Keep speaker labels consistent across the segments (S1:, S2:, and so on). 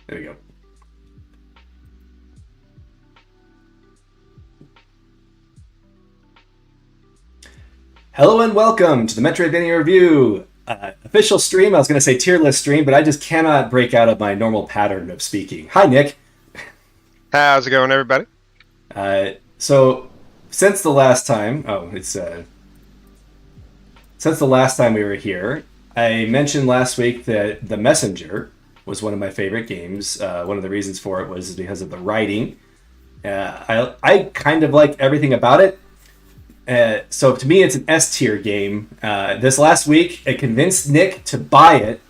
S1: There we go. Hello and welcome to the Metroidvania Review official stream. I was going to say tier list stream, but I just cannot break out of my normal pattern of speaking. Hi, Nick.
S2: How's it going, everybody?
S1: So, since the last time, since the last time we were here, I mentioned last week that The Messenger was one of my favorite games. One of the reasons for it was because of the writing. I kind of like everything about it. So to me, it's an S tier game. This last week, I convinced Nick to buy it,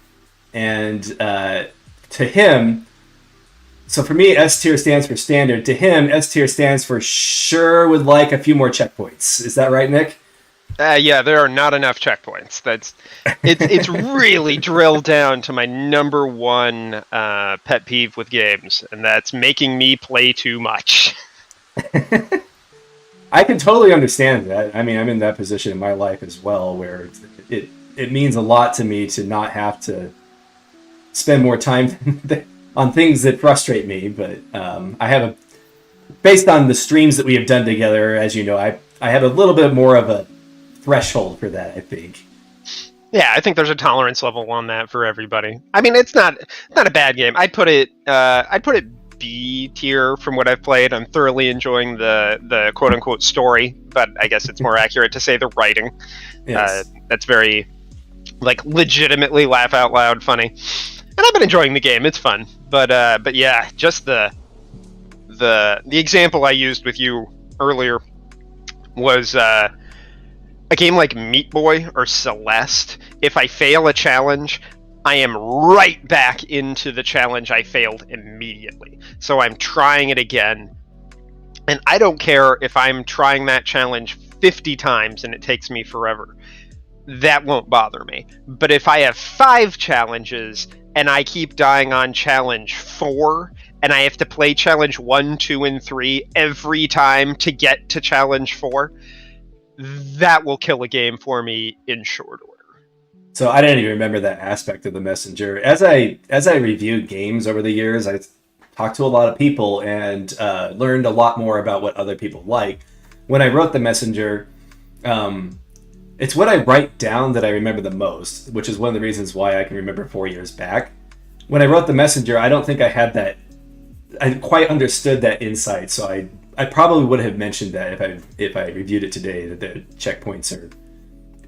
S1: and to him, so for me, S tier stands for standard. To him, S tier stands for sure would like a few more checkpoints. Is that right, Nick?
S2: Yeah, there are not enough checkpoints. It's really drilled down to my number one pet peeve with games, and that's making me play too much.
S1: I can totally understand that. I mean, I'm in that position in my life as well, where it means a lot to me to not have to spend more time on things that frustrate me. But based on the streams that we have done together, as you know, I have a little bit more of a threshold for that, I think.
S2: Yeah, I think there's a tolerance level on that for everybody. I mean, it's not a bad game. I'd put it B tier from what I've played. I'm thoroughly enjoying the quote unquote story, but I guess it's more accurate to say the writing.
S1: Yes.
S2: That's very legitimately laugh out loud funny, and I've been enjoying the game. It's fun, but yeah, just the example I used with you earlier was a game like Meat Boy or Celeste. If I fail a challenge, I am right back into the challenge I failed immediately. So I'm trying it again. And I don't care if I'm trying that challenge 50 times and it takes me forever. That won't bother me. But if I have 5 challenges and I keep dying on challenge 4 and I have to play challenge 1, 2, and 3 every time to get to challenge 4, that will kill a game for me in short order.
S1: So I didn't even remember that aspect of The Messenger. As I reviewed games over the years, I talked to a lot of people and learned a lot more about what other people like. When I wrote The Messenger, it's what I write down that I remember the most, which is one of the reasons why I can remember 4 years back. When I wrote The Messenger, I don't think I had that. I quite understood that insight, so I probably would have mentioned that if I reviewed it today, that the checkpoints are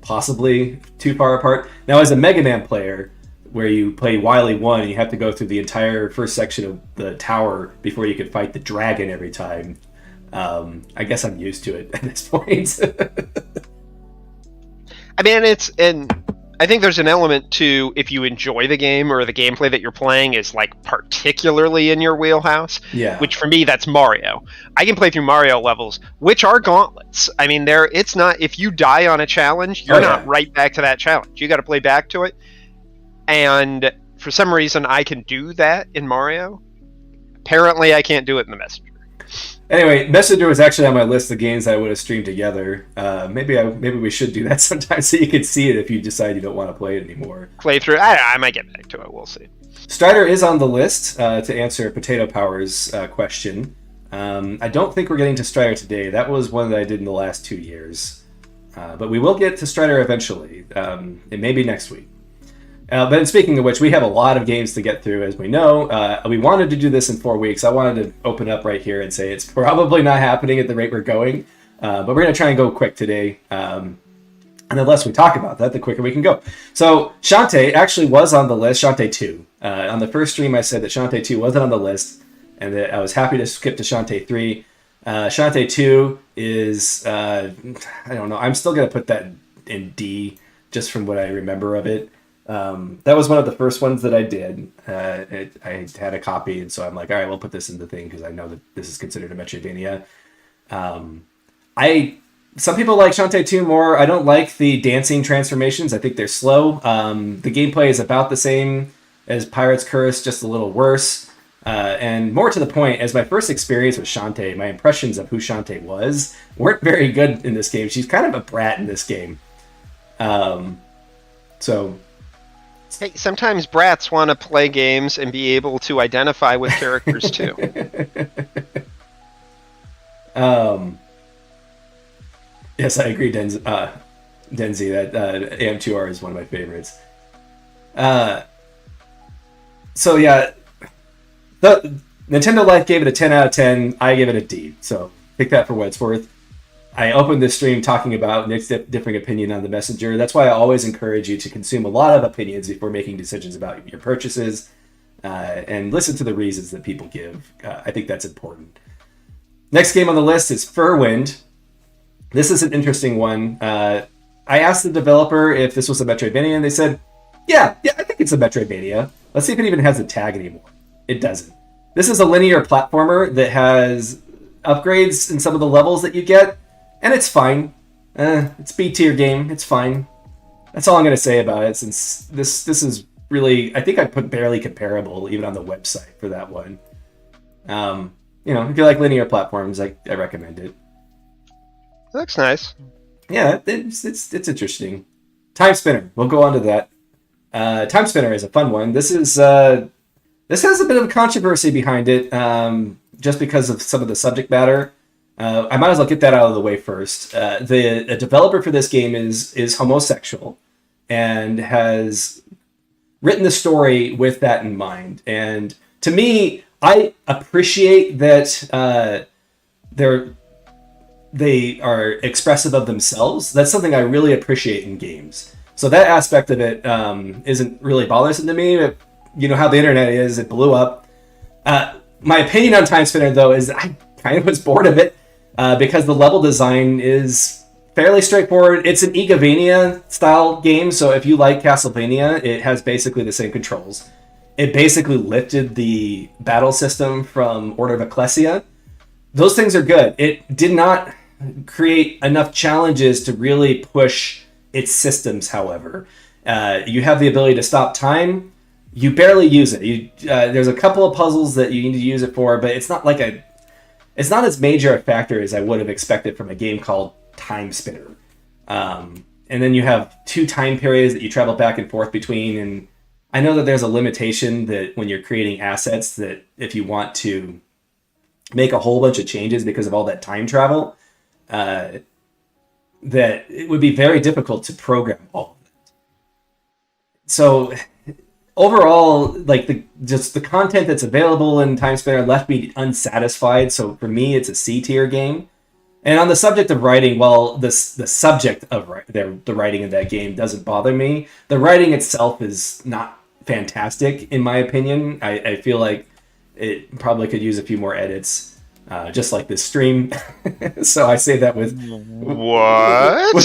S1: possibly too far apart. Now, as a Mega Man player, where you play Wily 1 and you have to go through the entire first section of the tower before you could fight the dragon every time, I guess I'm used to it at this point.
S2: I mean, I think there's an element to, if you enjoy the game or the gameplay that you're playing is like particularly in your wheelhouse,
S1: yeah.
S2: Which for me, that's Mario. I can play through Mario levels, which are gauntlets. I mean, it's not, if you die on a challenge, you're not right back to that challenge. You got to play back to it. And for some reason, I can do that in Mario. Apparently, I can't do it in The Messenger.
S1: Anyway, Messenger was actually on my list of games I would have streamed together. Maybe we should do that sometime so you can see it if you decide you don't want to play it anymore.
S2: Playthrough, I might get back to it. We'll see.
S1: Strider is on the list to answer Potato Power's question. I don't think we're getting to Strider today. That was one that I did in the last 2 years. But we will get to Strider eventually. It may be next week. But speaking of which, we have a lot of games to get through, as we know. We wanted to do this in 4 weeks. I wanted to open up right here and say it's probably not happening at the rate we're going. But we're going to try and go quick today. And the less we talk about that, the quicker we can go. So Shantae actually was on the list, Shantae 2. On the first stream, I said that Shantae 2 wasn't on the list, and that I was happy to skip to Shantae 3. Shantae 2 is, I don't know, I'm still going to put that in D, just from what I remember of it. That was one of the first ones that I did. I had a copy, and so I'm like, all right, we'll put this in the thing because I know that this is considered a Metroidvania. Some people like Shantae 2 more. I don't like the dancing transformations. I think they're slow. The gameplay is about the same as Pirate's Curse, just a little worse. And more to the point, as my first experience with Shantae, my impressions of who Shantae was weren't very good in this game. She's kind of a brat in this game. So
S2: Hey, sometimes brats want to play games and be able to identify with characters too.
S1: Yes, I agree, Denzi, that AM2R is one of my favorites. So yeah, the Nintendo Life gave it a 10 out of 10. I give it a D. So take that for what it's worth. I opened this stream talking about Nick's differing opinion on the Messenger. That's why I always encourage you to consume a lot of opinions before making decisions about your purchases, and listen to the reasons that people give. I think that's important. Next game on the list is Furwind. This is an interesting one. I asked the developer if this was a Metroidvania, and they said, yeah, I think it's a Metroidvania. Let's see if it even has a tag anymore. It doesn't. This is a linear platformer that has upgrades in some of the levels that you get, and it's fine. It's B-tier game. It's fine. That's all I'm going to say about it, since this is really, I think I put barely comparable even on the website for that one. If you like linear platforms, I recommend it.
S2: Looks nice.
S1: Yeah, it's interesting. Timespinner. We'll go on to that. Timespinner is a fun one. This has a bit of controversy behind it, just because of some of the subject matter. I might as well get that out of the way first. The developer for this game is homosexual and has written the story with that in mind. And to me, I appreciate that they are expressive of themselves. That's something I really appreciate in games. So that aspect of it isn't really bothersome to me. But you know how the internet is; it blew up. My opinion on Timespinner, though, is I kind of was bored of it. Because the level design is fairly straightforward. It's an Igavania style game, so if you like Castlevania, it has basically the same controls. It basically lifted the battle system from Order of Ecclesia. Those things are good. It did not create enough challenges to really push its systems, however. You have the ability to stop time. You barely use it. There's a couple of puzzles that you need to use it for, but it's not as major a factor as I would have expected from a game called Timespinner. And then you have 2 time periods that you travel back and forth between. And I know that there's a limitation that when you're creating assets, that if you want to make a whole bunch of changes because of all that time travel, that it would be very difficult to program all of it. So overall, like the content that's available in Timespinner left me unsatisfied. So for me, it's a C tier game. And on the subject of writing, while the subject of the writing in that game doesn't bother me, the writing itself is not fantastic in my opinion. I feel like it probably could use a few more edits, just like this stream. So I say that with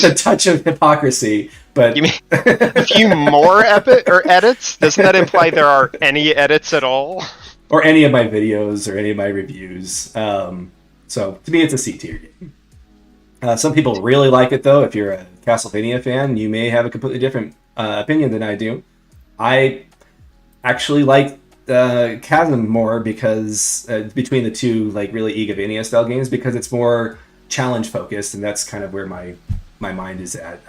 S1: a touch of hypocrisy. But
S2: you mean a few more edits? Doesn't that imply there are any edits at all?
S1: Or any of my videos or any of my reviews. So to me, it's a C tier game. Some people really like it, though. If you're a Castlevania fan, you may have a completely different opinion than I do. I actually like Chasm more because between the two, like really Igavania style games, because it's more challenge focused, and that's kind of where my mind is at.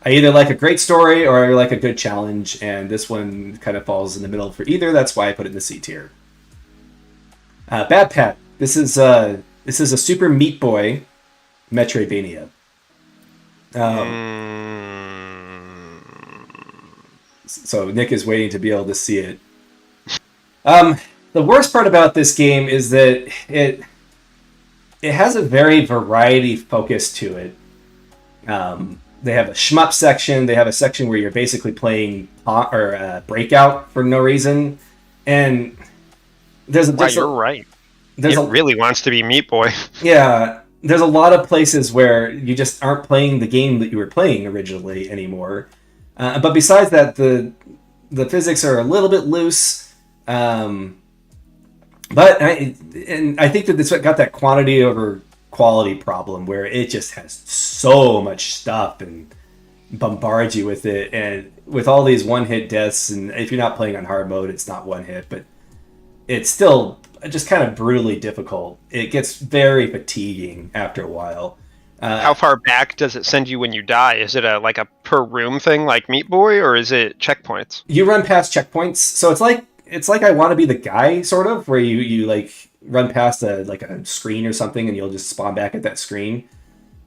S1: I either like a great story or I like a good challenge, and this one kind of falls in the middle for either. That's why I put it in the C tier. Bad Pat. This is a Super Meat Boy Metroidvania. So Nick is waiting to be able to see it. The worst part about this game is that it has a very variety focus to it. They have a shmup section. They have a section where you're basically playing Breakout for no reason, and
S2: you're right. It really wants to be Meat Boy.
S1: Yeah, there's a lot of places where you just aren't playing the game that you were playing originally anymore. But besides that, the physics are a little bit loose. But I think that this got that quantity over quality problem where it just has so much stuff and bombards you with it, and with all these one-hit deaths, and if you're not playing on hard mode, it's not one hit, but it's still just kind of brutally difficult. It gets very fatiguing after a while.
S2: How far back does it send you when you die? Is it a per room thing like Meat Boy, or is it checkpoints?
S1: You run past checkpoints, so it's like I Want to Be the Guy, sort of, where you like run past a screen or something, and you'll just spawn back at that screen.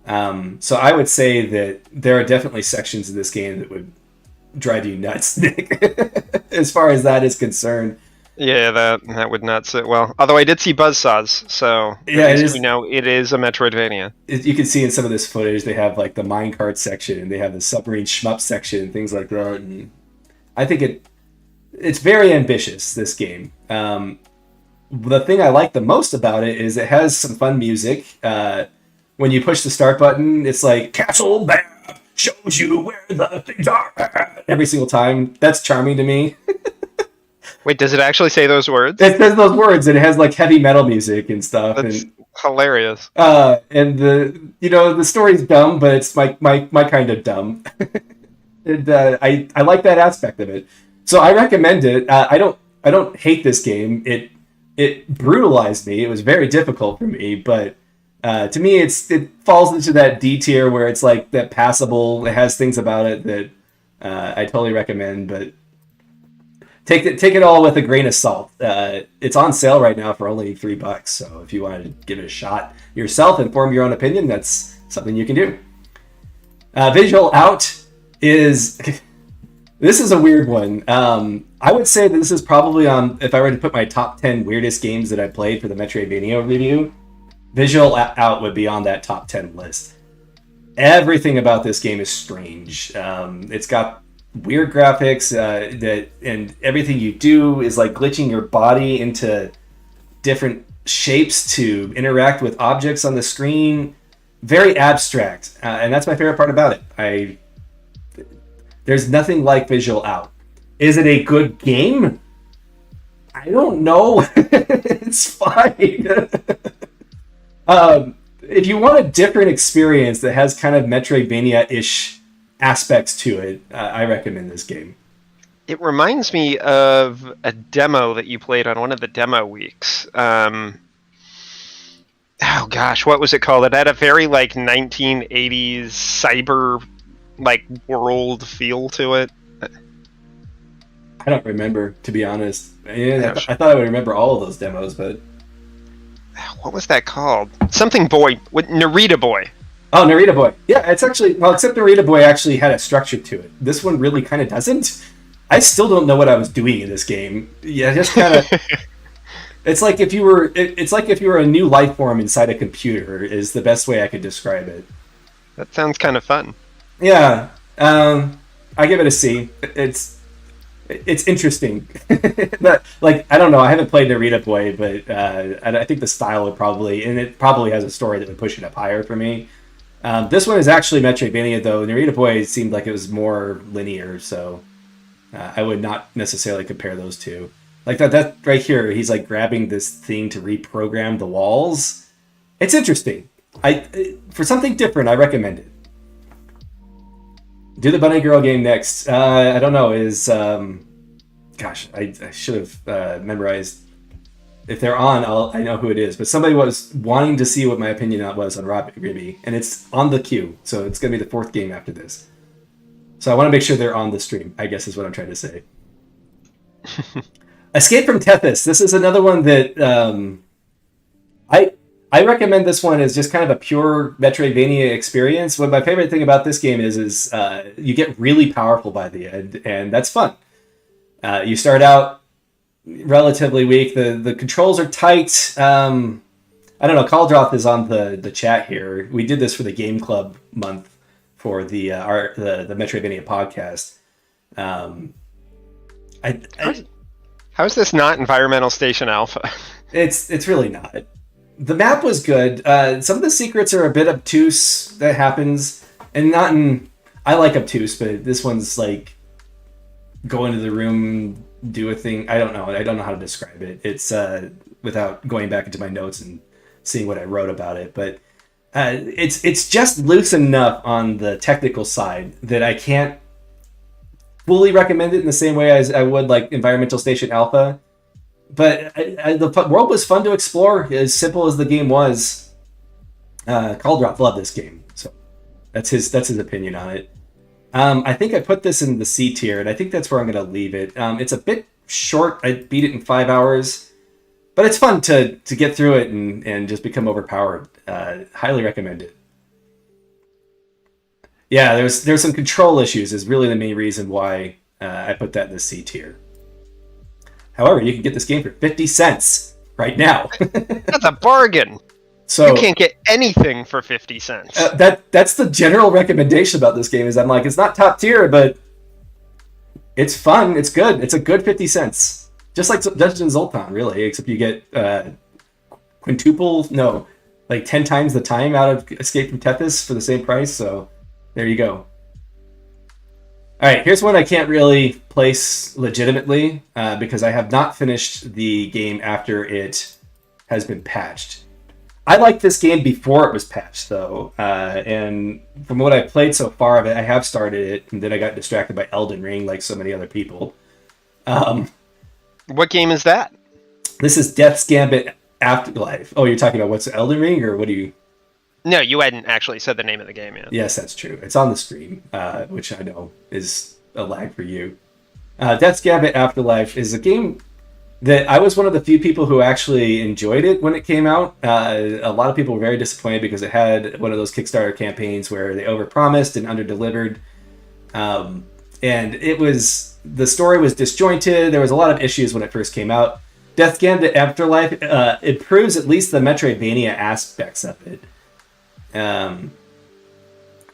S1: So I would say that there are definitely sections of this game that would drive you nuts, Nick, as far as that is concerned.
S2: Yeah, that would not sit well. Although I did see buzzsaws, so
S1: yeah,
S2: at least we know it is a Metroidvania.
S1: You can see in some of this footage they have like the minecart section, and they have the submarine shmup section, and things like that. And I think it's very ambitious, this game. The thing I like the most about it is it has some fun music. When you push the start button, it's like Castle Map shows you where the things are every single time. That's charming to me.
S2: Wait, does it actually say those words?
S1: It says those words, and it has like heavy metal music and stuff.
S2: That's hilarious.
S1: And the story's dumb, but it's my kind of dumb. And I like that aspect of it. So I recommend it. I don't hate this game. It brutalized me. It was very difficult for me, but to me it falls into that D tier where it's like that passable. It has things about it that I totally recommend, but take it all with a grain of salt. It's on sale right now for only $3, so if you wanted to give it a shot yourself and form your own opinion, that's something you can do. Visual Out is this is a weird one. I would say that this is probably on, if I were to put my top 10 weirdest games that I played for the Metroidvania review, Visual Out would be on that top 10 list. Everything about this game is strange. It's got weird graphics and everything you do is like glitching your body into different shapes to interact with objects on the screen. Very abstract, and that's my favorite part about it. There's nothing like Visual Out. Is it a good game? I don't know. It's fine. If you want a different experience that has kind of Metroidvania-ish aspects to it, I recommend this game.
S2: It reminds me of a demo that you played on one of the demo weeks. Oh gosh, what was it called? It had a very like 1980s cyber like world feel to it.
S1: I don't remember, to be honest. I thought I would remember all of those demos, but
S2: what was that called? Something Boy with Narita Boy.
S1: Oh, Narita Boy. Yeah, it's actually, well, except Narita Boy actually had a structure to it. This one really kind of doesn't. I still don't know what I was doing in this game. Yeah, just kind of. It's like if you were a new life form inside a computer is the best way I could describe it.
S2: That sounds kind of fun.
S1: Yeah, I give it a C. It's interesting. But, like, I don't know. I haven't played Narita Boy, but I think the style would probably, and it probably has a story that would push it up higher for me. This one is actually Metroidvania, though. Narita Boy seemed like it was more linear, so I would not necessarily compare those two. Like that right here, he's like grabbing this thing to reprogram the walls. It's interesting. For something different, I recommend it. Do the Bunny Girl game next. I don't know. Gosh, I should have memorized. If they're on, I know who it is. But somebody was wanting to see what my opinion was on Rabi-Ribi, and it's on the queue. So it's going to be the fourth game after this. So I want to make sure they're on the stream, I guess is what I'm trying to say. Escape from Tethys. This is another one that I recommend. This one is just kind of a pure Metroidvania experience. What my favorite thing about this game is you get really powerful by the end, and that's fun. You start out relatively weak. The controls are tight. I don't know. Caldroth is on the chat here. We did this for the Game Club month for the Metroidvania podcast.
S2: How is this not Environmental Station Alpha?
S1: It's really not. The map was good. Some of the secrets are a bit obtuse that happens, and not in. I like obtuse, but this one's like go into the room, do a thing. I don't know. I don't know how to describe it. It's without going back into my notes and seeing what I wrote about it, but it's just loose enough on the technical side that I can't fully recommend it in the same way as I would like Environmental Station Alpha. But the world was fun to explore, as simple as the game was. Caldroth loved this game, so that's his opinion on it. I think I put this in the C tier, and I think that's where I'm going to leave it. It's a bit short. I beat it in 5 hours, but it's fun to get through it and just become overpowered. Highly recommend it. Yeah, there's some control issues is really the main reason why I put that in the C tier. However, you can get this game for 50 cents right now.
S2: That's a bargain.
S1: So
S2: you can't get anything for 50 cents.
S1: That's the general recommendation about this game is I'm like, it's not top tier, but it's fun. It's good. It's a good 50 cents. Just like Dungeon Zoltan, really, except you get like 10 times the time out of Escape from Tethys for the same price. So there you go. All right, here's one I can't really place legitimately because I have not finished the game after it has been patched. I liked this game before it was patched, though, and from what I've played so far of it, I have started it, and then I got distracted by Elden Ring, like so many other people.
S2: What game is that?
S1: This is Death's Gambit Afterlife. Oh, you're talking about what's Elden Ring, or what do you...
S2: No, you hadn't actually said the name of the game yet.
S1: Yes, that's true. It's on the stream, which I know is a lag for you. Death's Gambit Afterlife is a game that I was one of the few people who actually enjoyed it when it came out. A lot of people were very disappointed because it had one of those Kickstarter campaigns where they overpromised and underdelivered. And the story was disjointed. There was a lot of issues when it first came out. Death's Gambit Afterlife improves at least the Metroidvania aspects of it.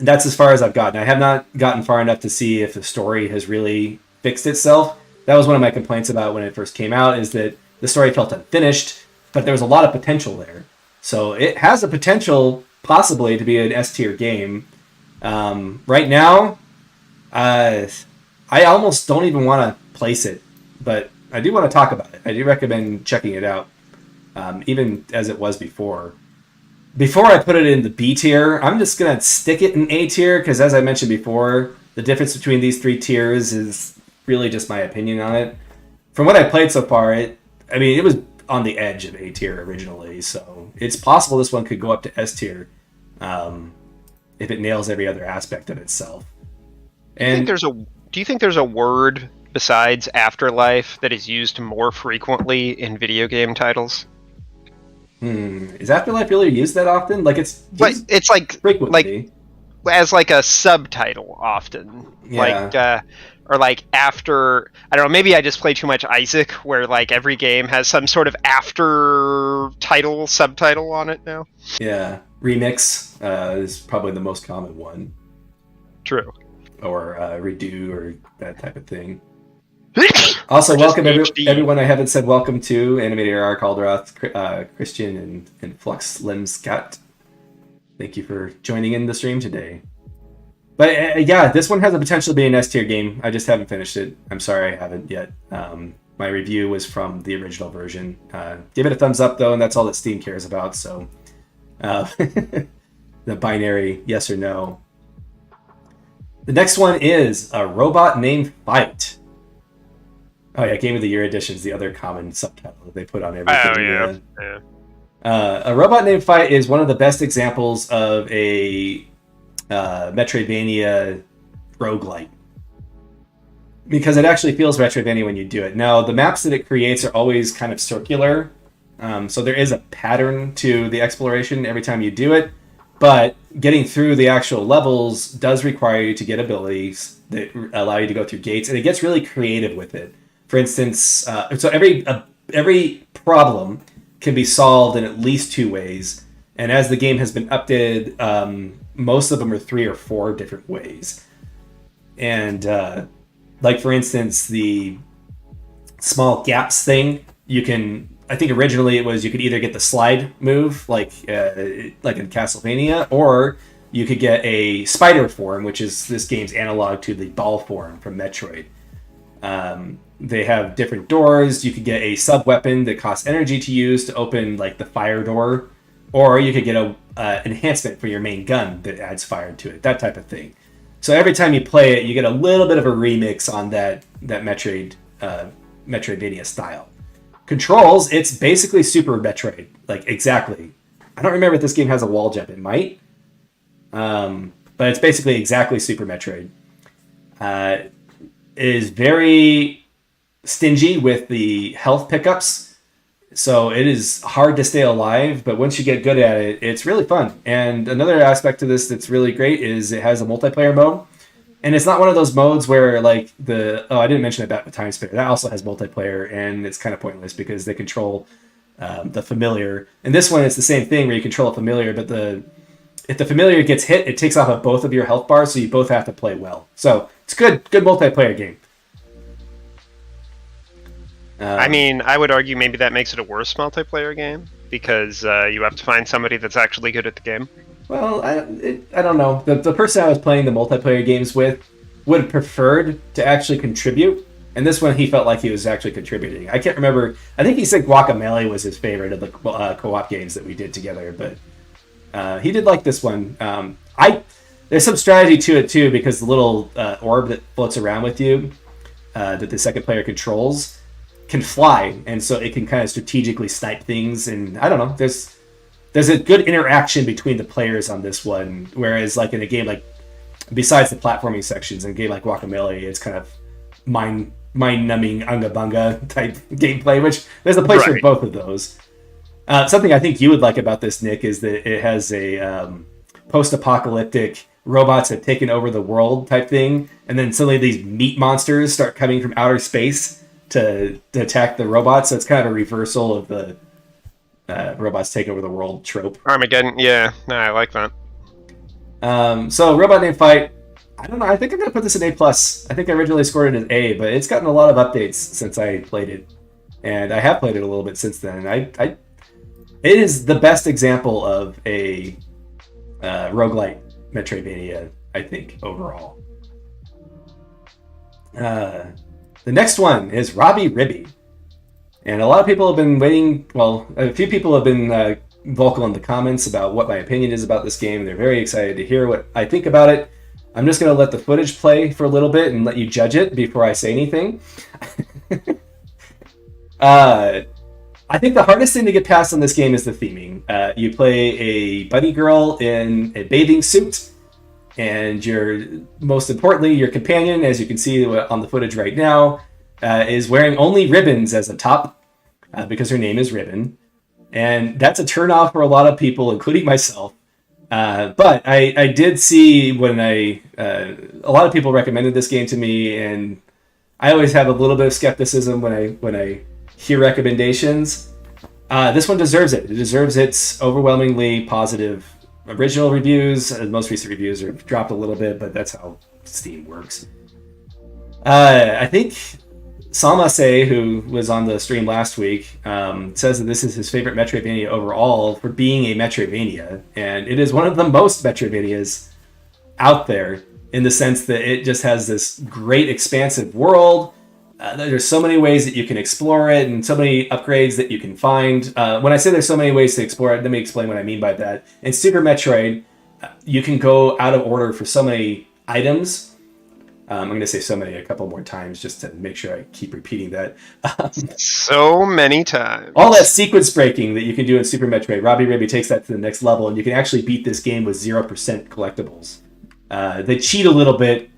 S1: That's as far as I've gotten. I have not gotten far enough to see if the story has really fixed itself. That was one of my complaints about when it first came out, is that the story felt unfinished, but there was a lot of potential there. So it has the potential, possibly, to be an S-tier game. Right now, I almost don't even want to place it, but I do want to talk about it. I do recommend checking it out, even as it was before. Before I put it in the B tier, I'm just going to stick it in A tier, because as I mentioned before, the difference between these 3 tiers is really just my opinion on it. From what I played so far, it was on the edge of A tier originally, so it's possible this one could go up to S tier if it nails every other aspect of itself.
S2: Do you think there's a word besides afterlife that is used more frequently in video game titles?
S1: Is afterlife really used that often? Like it's like
S2: frequently, like as like a subtitle often. Yeah. Like or like after, I don't know, maybe I just play too much Isaac, where like every game has some sort of after title, subtitle on it now.
S1: Yeah, remix is probably the most common one.
S2: True.
S1: Or redo, or that type of thing. Also, welcome everyone I haven't said welcome to: Animator R. Calderoth, Christian, and Flux Limscat. Thank you for joining in the stream today. But yeah, this one has the potential to be an S-tier game. I just haven't finished it. I'm sorry I haven't yet. My review was from the original version. Give it a thumbs up, though, and that's all that Steam cares about. So the binary yes or no. The next one is A Robot Named Fight. Oh yeah, Game of the Year edition is the other common subtitle that they put on everything.
S2: Oh yeah.
S1: A Robot Named Fight is one of the best examples of a Metroidvania roguelite, because it actually feels Metroidvania when you do it. Now, the maps that it creates are always kind of circular, so there is a pattern to the exploration every time you do it, but getting through the actual levels does require you to get abilities that allow you to go through gates, and it gets really creative with it. For instance, so every problem can be solved in at least 2 ways, and as the game has been updated, most of them are 3 or 4 different ways. And like for instance, the small gaps thing, I think originally it was you could either get the slide move like in Castlevania, or you could get a spider form, which is this game's analog to the ball form from Metroid. They have different doors. You could get a sub-weapon that costs energy to use to open like the fire door, or you could get a enhancement for your main gun that adds fire to it, that type of thing. So every time you play it, you get a little bit of a remix on that Metroidvania style. Controls, it's basically Super Metroid, like exactly. I don't remember if this game has a wall jump. It might, but it's basically exactly Super Metroid. is very stingy with the health pickups. So it is hard to stay alive, but once you get good at it, it's really fun. And another aspect to this that's really great is it has a multiplayer mode. And it's not one of those modes where like I didn't mention about the Timespinner. That also has multiplayer, and it's kind of pointless because they control the familiar. And this one, it's the same thing where you control a familiar, but if the familiar gets hit, it takes off of both of your health bars, so you both have to play well. So it's good multiplayer game.
S2: I mean, I would argue maybe that makes it a worse multiplayer game because you have to find somebody that's actually good at the game.
S1: Well, I don't know. The person I was playing the multiplayer games with would have preferred to actually contribute, and this one he felt like he was actually contributing. I can't remember. I think he said Guacamelee was his favorite of the co-op games that we did together, but he did like this one. There's some strategy to it too, because the little orb that floats around with you that the second player controls can fly, and so it can kind of strategically snipe things. And I don't know. There's a good interaction between the players on this one, whereas like in a game like, besides the platforming sections, in a game like Guacamelee, it's kind of mind-numbing unga bunga type gameplay, which there's a place for both of those. Something I think you would like about this, Nick, is that it has a post-apocalyptic robots have taken over the world type thing, and then suddenly these meat monsters start coming from outer space to attack the robots. So it's kind of a reversal of the robots take over the world trope.
S2: Armageddon, yeah, no, I like that.
S1: So Robot Name Fight, I don't know. I think I'm gonna put this in A+. I think I originally scored it as A, but it's gotten a lot of updates since I played it, and I have played it a little bit since then. It is the best example of a roguelite Metroidvania, I think, overall. The next one is Rabi-Ribi. And a lot of people have been waiting, well, a few people have been vocal in the comments about what my opinion is about this game. They're very excited to hear what I think about it. I'm just going to let the footage play for a little bit and let you judge it before I say anything. I think the hardest thing to get past on this game is the theming. You play a bunny girl in a bathing suit, and most importantly, your companion, as you can see on the footage right now, is wearing only ribbons as a top, because her name is Ribbon. And that's a turnoff for a lot of people, including myself. But I did see when a lot of people recommended this game to me, and I always have a little bit of skepticism when I hear recommendations. This one deserves it. It deserves its overwhelmingly positive original reviews. The most recent reviews are dropped a little bit, but that's how Steam works. I think Samase, who was on the stream last week, says that this is his favorite Metroidvania overall for being a Metroidvania, and it is one of the most Metroidvanias out there in the sense that it just has this great expansive world. There's so many ways that you can explore it and so many upgrades that you can find. When I say there's so many ways to explore it, let me explain what I mean by that. In Super Metroid, you can go out of order for so many items. I'm going to say so many a couple more times just to make sure I keep repeating that.
S2: So many times.
S1: All that sequence breaking that you can do in Super Metroid, Rabi-Ribi takes that to the next level, and you can actually beat this game with 0% collectibles. They cheat a little bit.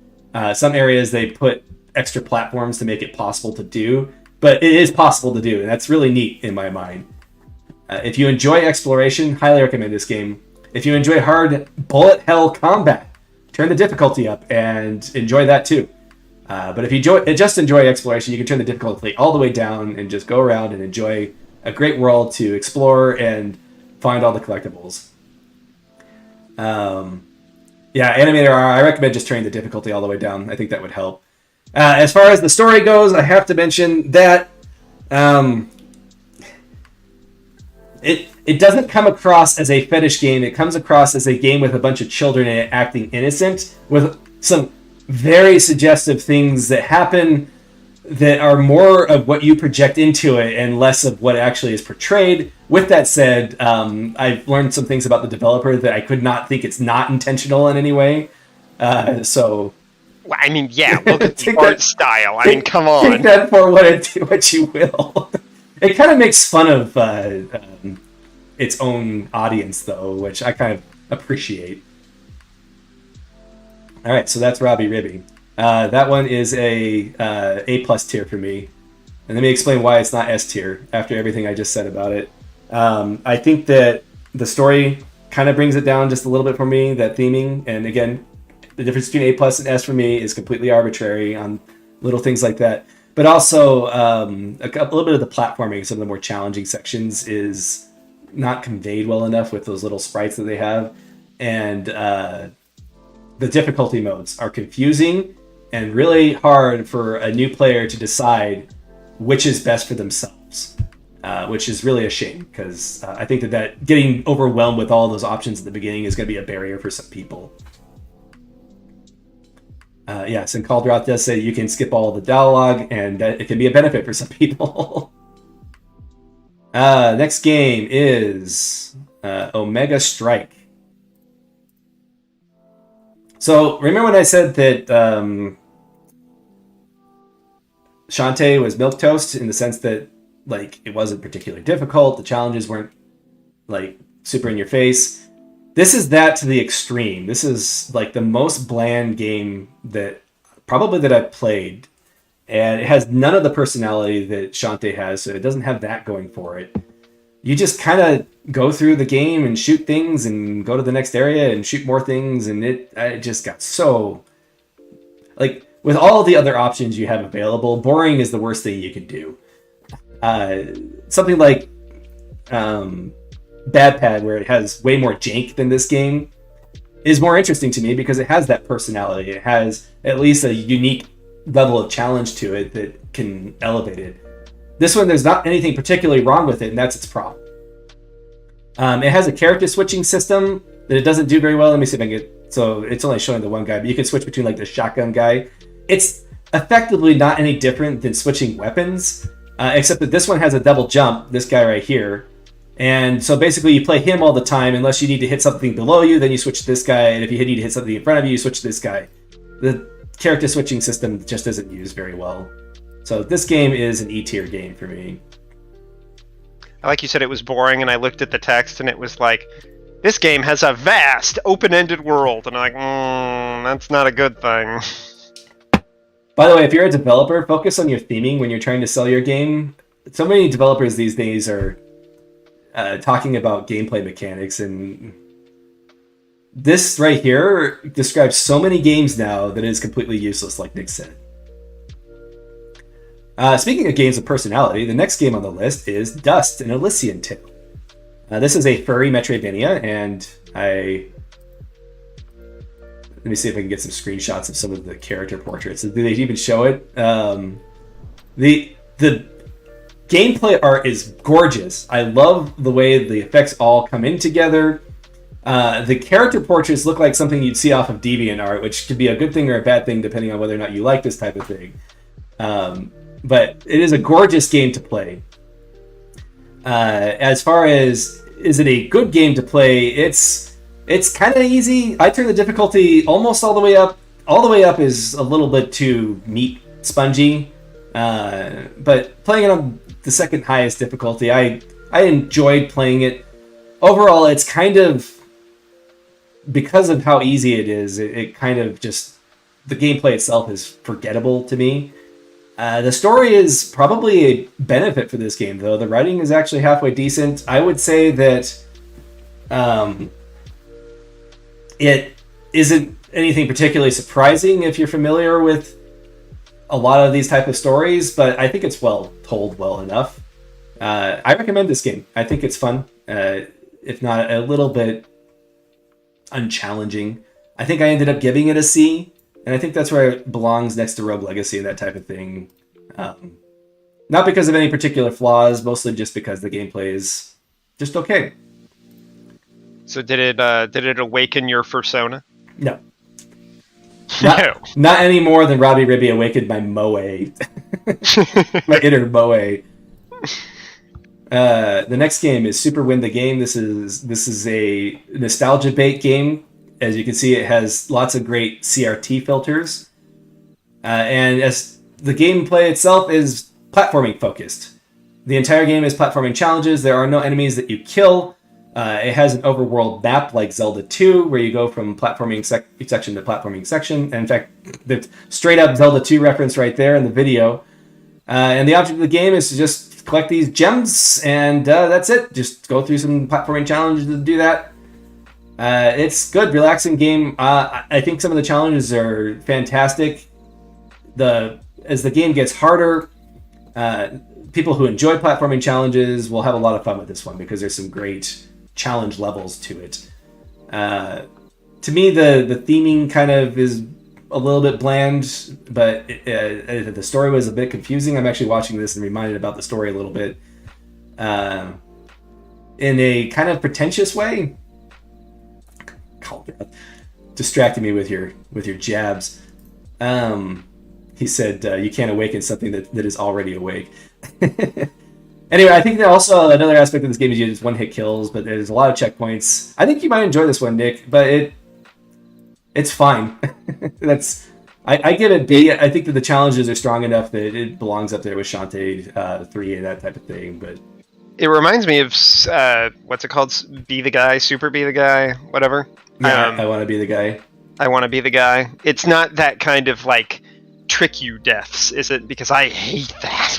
S1: Some areas they put extra platforms to make it possible to do, but it is possible to do, and that's really neat in my mind. If you enjoy exploration, highly recommend this game. If you enjoy hard bullet hell combat, turn the difficulty up and enjoy that too. But if you just enjoy exploration, you can turn the difficulty all the way down and just go around and enjoy a great world to explore and find all the collectibles. Animator R, I recommend just turning the difficulty all the way down. I think that would help. As far as the story goes, I have to mention that it doesn't come across as a fetish game. It comes across as a game with a bunch of children in it acting innocent, with some very suggestive things that happen that are more of what you project into it and less of what actually is portrayed. With that said, I've learned some things about the developer that I could not think it's not intentional in any way. So...
S2: Well, I mean, yeah, look at the art style. I mean, come on.
S1: Take that for what you will. It kind of makes fun of its own audience, though, which I kind of appreciate. All right, so that's Rabi-Ribi. That one is A plus tier for me. And let me explain why it's not S tier after everything I just said about it. I think that the story kind of brings it down just a little bit for me, that theming. And again, the difference between A plus and S for me is completely arbitrary on little things like that. But also, a little bit of the platforming, some of the more challenging sections is not conveyed well enough with those little sprites that they have. And the difficulty modes are confusing and really hard for a new player to decide which is best for themselves, which is really a shame, because I think that getting overwhelmed with all those options at the beginning is going to be a barrier for some people. Yes, and Calderoth does say you can skip all the dialogue, and that it can be a benefit for some people. Next game is Omega Strike. So remember when I said that Shantae was milquetoast in the sense that like it wasn't particularly difficult, the challenges weren't like super in your face. This is that to the extreme. This is like the most bland game that I've played, and it has none of the personality that Shantae has, so it doesn't have that going for it. You just kind of go through the game and shoot things and go to the next area and shoot more things, and it just got so like, with all the other options you have available, boring is the worst thing you can do. Something like Bad Pad, where it has way more jank than this game, is more interesting to me because it has that personality. It has at least a unique level of challenge to it that can elevate it. This one, there's not anything particularly wrong with it, and that's its problem. It has a character switching system that it doesn't do very well. Let me see if I can get... So it's only showing the one guy, but you can switch between like the shotgun guy. It's effectively not any different than switching weapons, except that this one has a double jump, this guy right here. And so basically you play him all the time unless you need to hit something below you, then you switch to this guy, and if you need to hit something in front of you, you switch to this guy. The character switching system just isn't used very well. So this game is an E-tier game for me.
S2: Like you said, it was boring, and I looked at the text, and it was like, this game has a vast, open-ended world. And I'm like, that's not a good thing.
S1: By the way, if you're a developer, focus on your theming when you're trying to sell your game. So many developers these days are talking about gameplay mechanics, and this right here describes so many games now that it is completely useless, like Nick said. Speaking of games of personality, the next game on the list is Dust, an Elysian Tale. This is a furry Metroidvania, and let me see if I can get some screenshots of some of the character portraits. Do they even show it? The gameplay art is gorgeous. I love the way the effects all come in together. The character portraits look like something you'd see off of DeviantArt, which could be a good thing or a bad thing depending on whether or not you like this type of thing. But it is a gorgeous game to play. As far as is it a good game to play, it's kind of easy. I turn the difficulty almost all the way up. All the way up is a little bit too meat spongy. But playing it on the second highest difficulty, I enjoyed playing it. Overall, it's kind of, because of how easy it is, it kind of just, the gameplay itself is forgettable to me. The story is probably a benefit for this game, though. The writing is actually halfway decent. I would say that it isn't anything particularly surprising if you're familiar with a lot of these type of stories, but I think it's well told well enough. I recommend this game. I think it's fun, if not a little bit unchallenging. I think I ended up giving it a C, and I think that's where it belongs next to Rogue Legacy and that type of thing. Not because of any particular flaws, mostly just because the gameplay is just okay.
S2: So did it awaken your persona?
S1: No. Not any more than Rabi-Ribi awakened my moe. My inner moe. The next game is Superwind the Game. This is a nostalgia bait game. As you can see, it has lots of great CRT filters. And as the gameplay itself is platforming focused. The entire game is platforming challenges. There are no enemies that you kill. It has an overworld map like Zelda 2, where you go from platforming section to platforming section. And in fact, the straight up Zelda 2 reference right there in the video. And the object of the game is to just collect these gems, and that's it. Just go through some platforming challenges to do that. It's good, relaxing game. I think some of the challenges are fantastic. As the game gets harder, people who enjoy platforming challenges will have a lot of fun with this one because there's some great challenge levels to it. To me, the theming kind of is a little bit bland, but the story was a bit confusing. I'm actually watching this and reminded about the story a little bit in a kind of pretentious way. Distracting me with your jabs. He said you can't awaken something that is already awake. Anyway, I think that also another aspect of this game is you just one-hit kills, but there's a lot of checkpoints. I think you might enjoy this one, Nick, but it's fine. I give it B. I think that the challenges are strong enough that it belongs up there with Shantae 3 and that type of thing. But
S2: it reminds me of what's it called? Be the guy, super be the guy, whatever.
S1: Yeah, I want to be the guy.
S2: I want to be the guy. It's not that kind of like trick you deaths, is it? Because I hate that.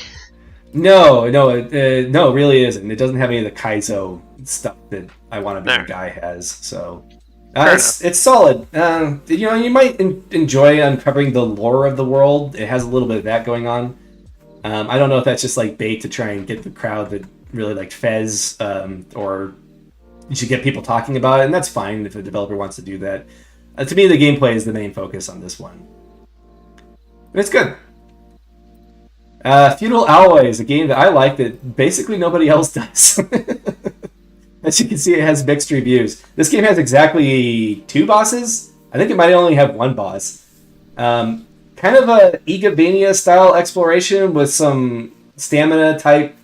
S2: No,
S1: it really isn't. It doesn't have any of the Kaizo stuff that I want to be the guy has. So it's solid. You might enjoy uncovering the lore of the world. It has a little bit of that going on. I don't know if that's just like bait to try and get the crowd that really liked Fez, or you should get people talking about it, and that's fine if a developer wants to do that. To me, the gameplay is the main focus on this one. And it's good. Fuedal Alloy is a game that I like that basically nobody else does. As you can see, it has mixed reviews. This game has exactly 2 bosses. I think it might only have 1 boss. Kind of a Igavania style exploration with some stamina type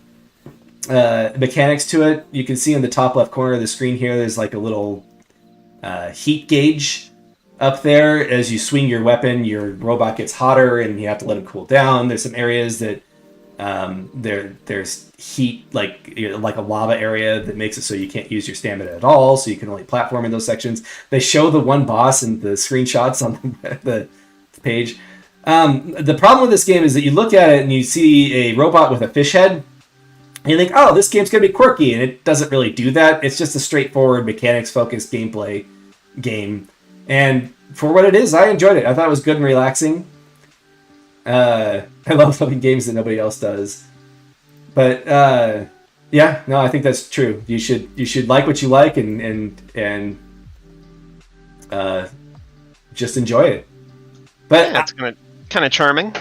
S1: mechanics to it. You can see in the top left corner of the screen here, there's like a little heat gauge up there. As you swing your weapon, your robot gets hotter and you have to let it cool down. There's some areas that there's heat, like a lava area that makes it so you can't use your stamina at all, so you can only platform in those sections. They show the one boss in the screenshots on the page. The problem with this game is that you look at it and you see a robot with a fish head, and you think, oh, this game's going to be quirky, and it doesn't really do that. It's just a straightforward mechanics-focused gameplay game. And for what it is, I enjoyed it. I thought it was good and relaxing. I love loving games that nobody else does. But yeah, no, I think that's true. You should like what you like and just enjoy it. But
S2: yeah, it's kind of charming.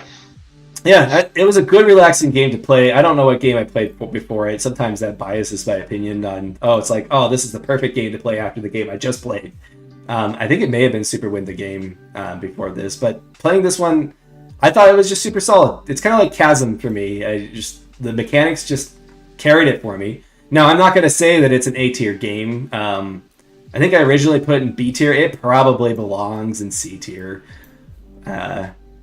S1: Yeah, it was a good, relaxing game to play. I don't know what game I played before it. Sometimes that biases my opinion on, it's like, this is the perfect game to play after the game I just played. I think it may have been Superwind the game before this, but playing this one, I thought it was just super solid. It's kind of like Chasm for me. The mechanics just carried it for me. Now, I'm not going to say that it's an A tier game. I think I originally put it in B tier. It probably belongs in C tier.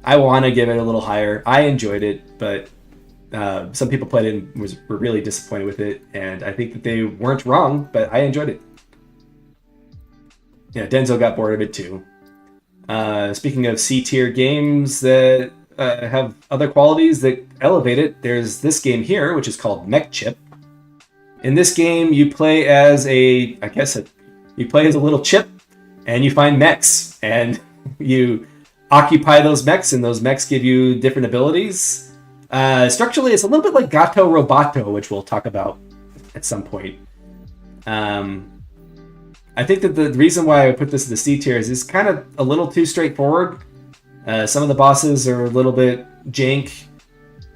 S1: I want to give it a little higher. I enjoyed it, but some people played it and were really disappointed with it, and I think that they weren't wrong, but I enjoyed it. Yeah, Denzo got bored of it too. Speaking of C-tier games that have other qualities that elevate it, there's this game here, which is called Mech Chip. In this game, you play as you play as a little chip, and you find mechs, and you occupy those mechs, and those mechs give you different abilities. Structurally, it's a little bit like Gato Roboto, which we'll talk about at some point. I think that the reason why I put this in the C tier is it's kind of a little too straightforward. Some of the bosses are a little bit jank.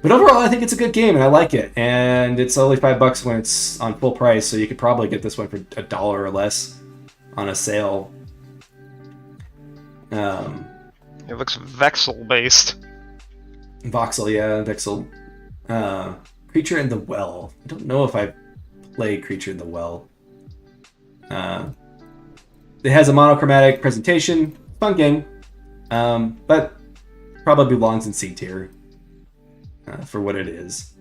S1: But overall, I think it's a good game, and I like it. And it's only $5 when it's on full price, so you could probably get this one for $1 or less on a sale.
S2: It looks Vexel-based.
S1: Voxel, yeah, Vexel. Creature in the Well. I don't know if I played Creature in the Well. It has a monochromatic presentation. Fun game. But probably belongs in C tier for what it is.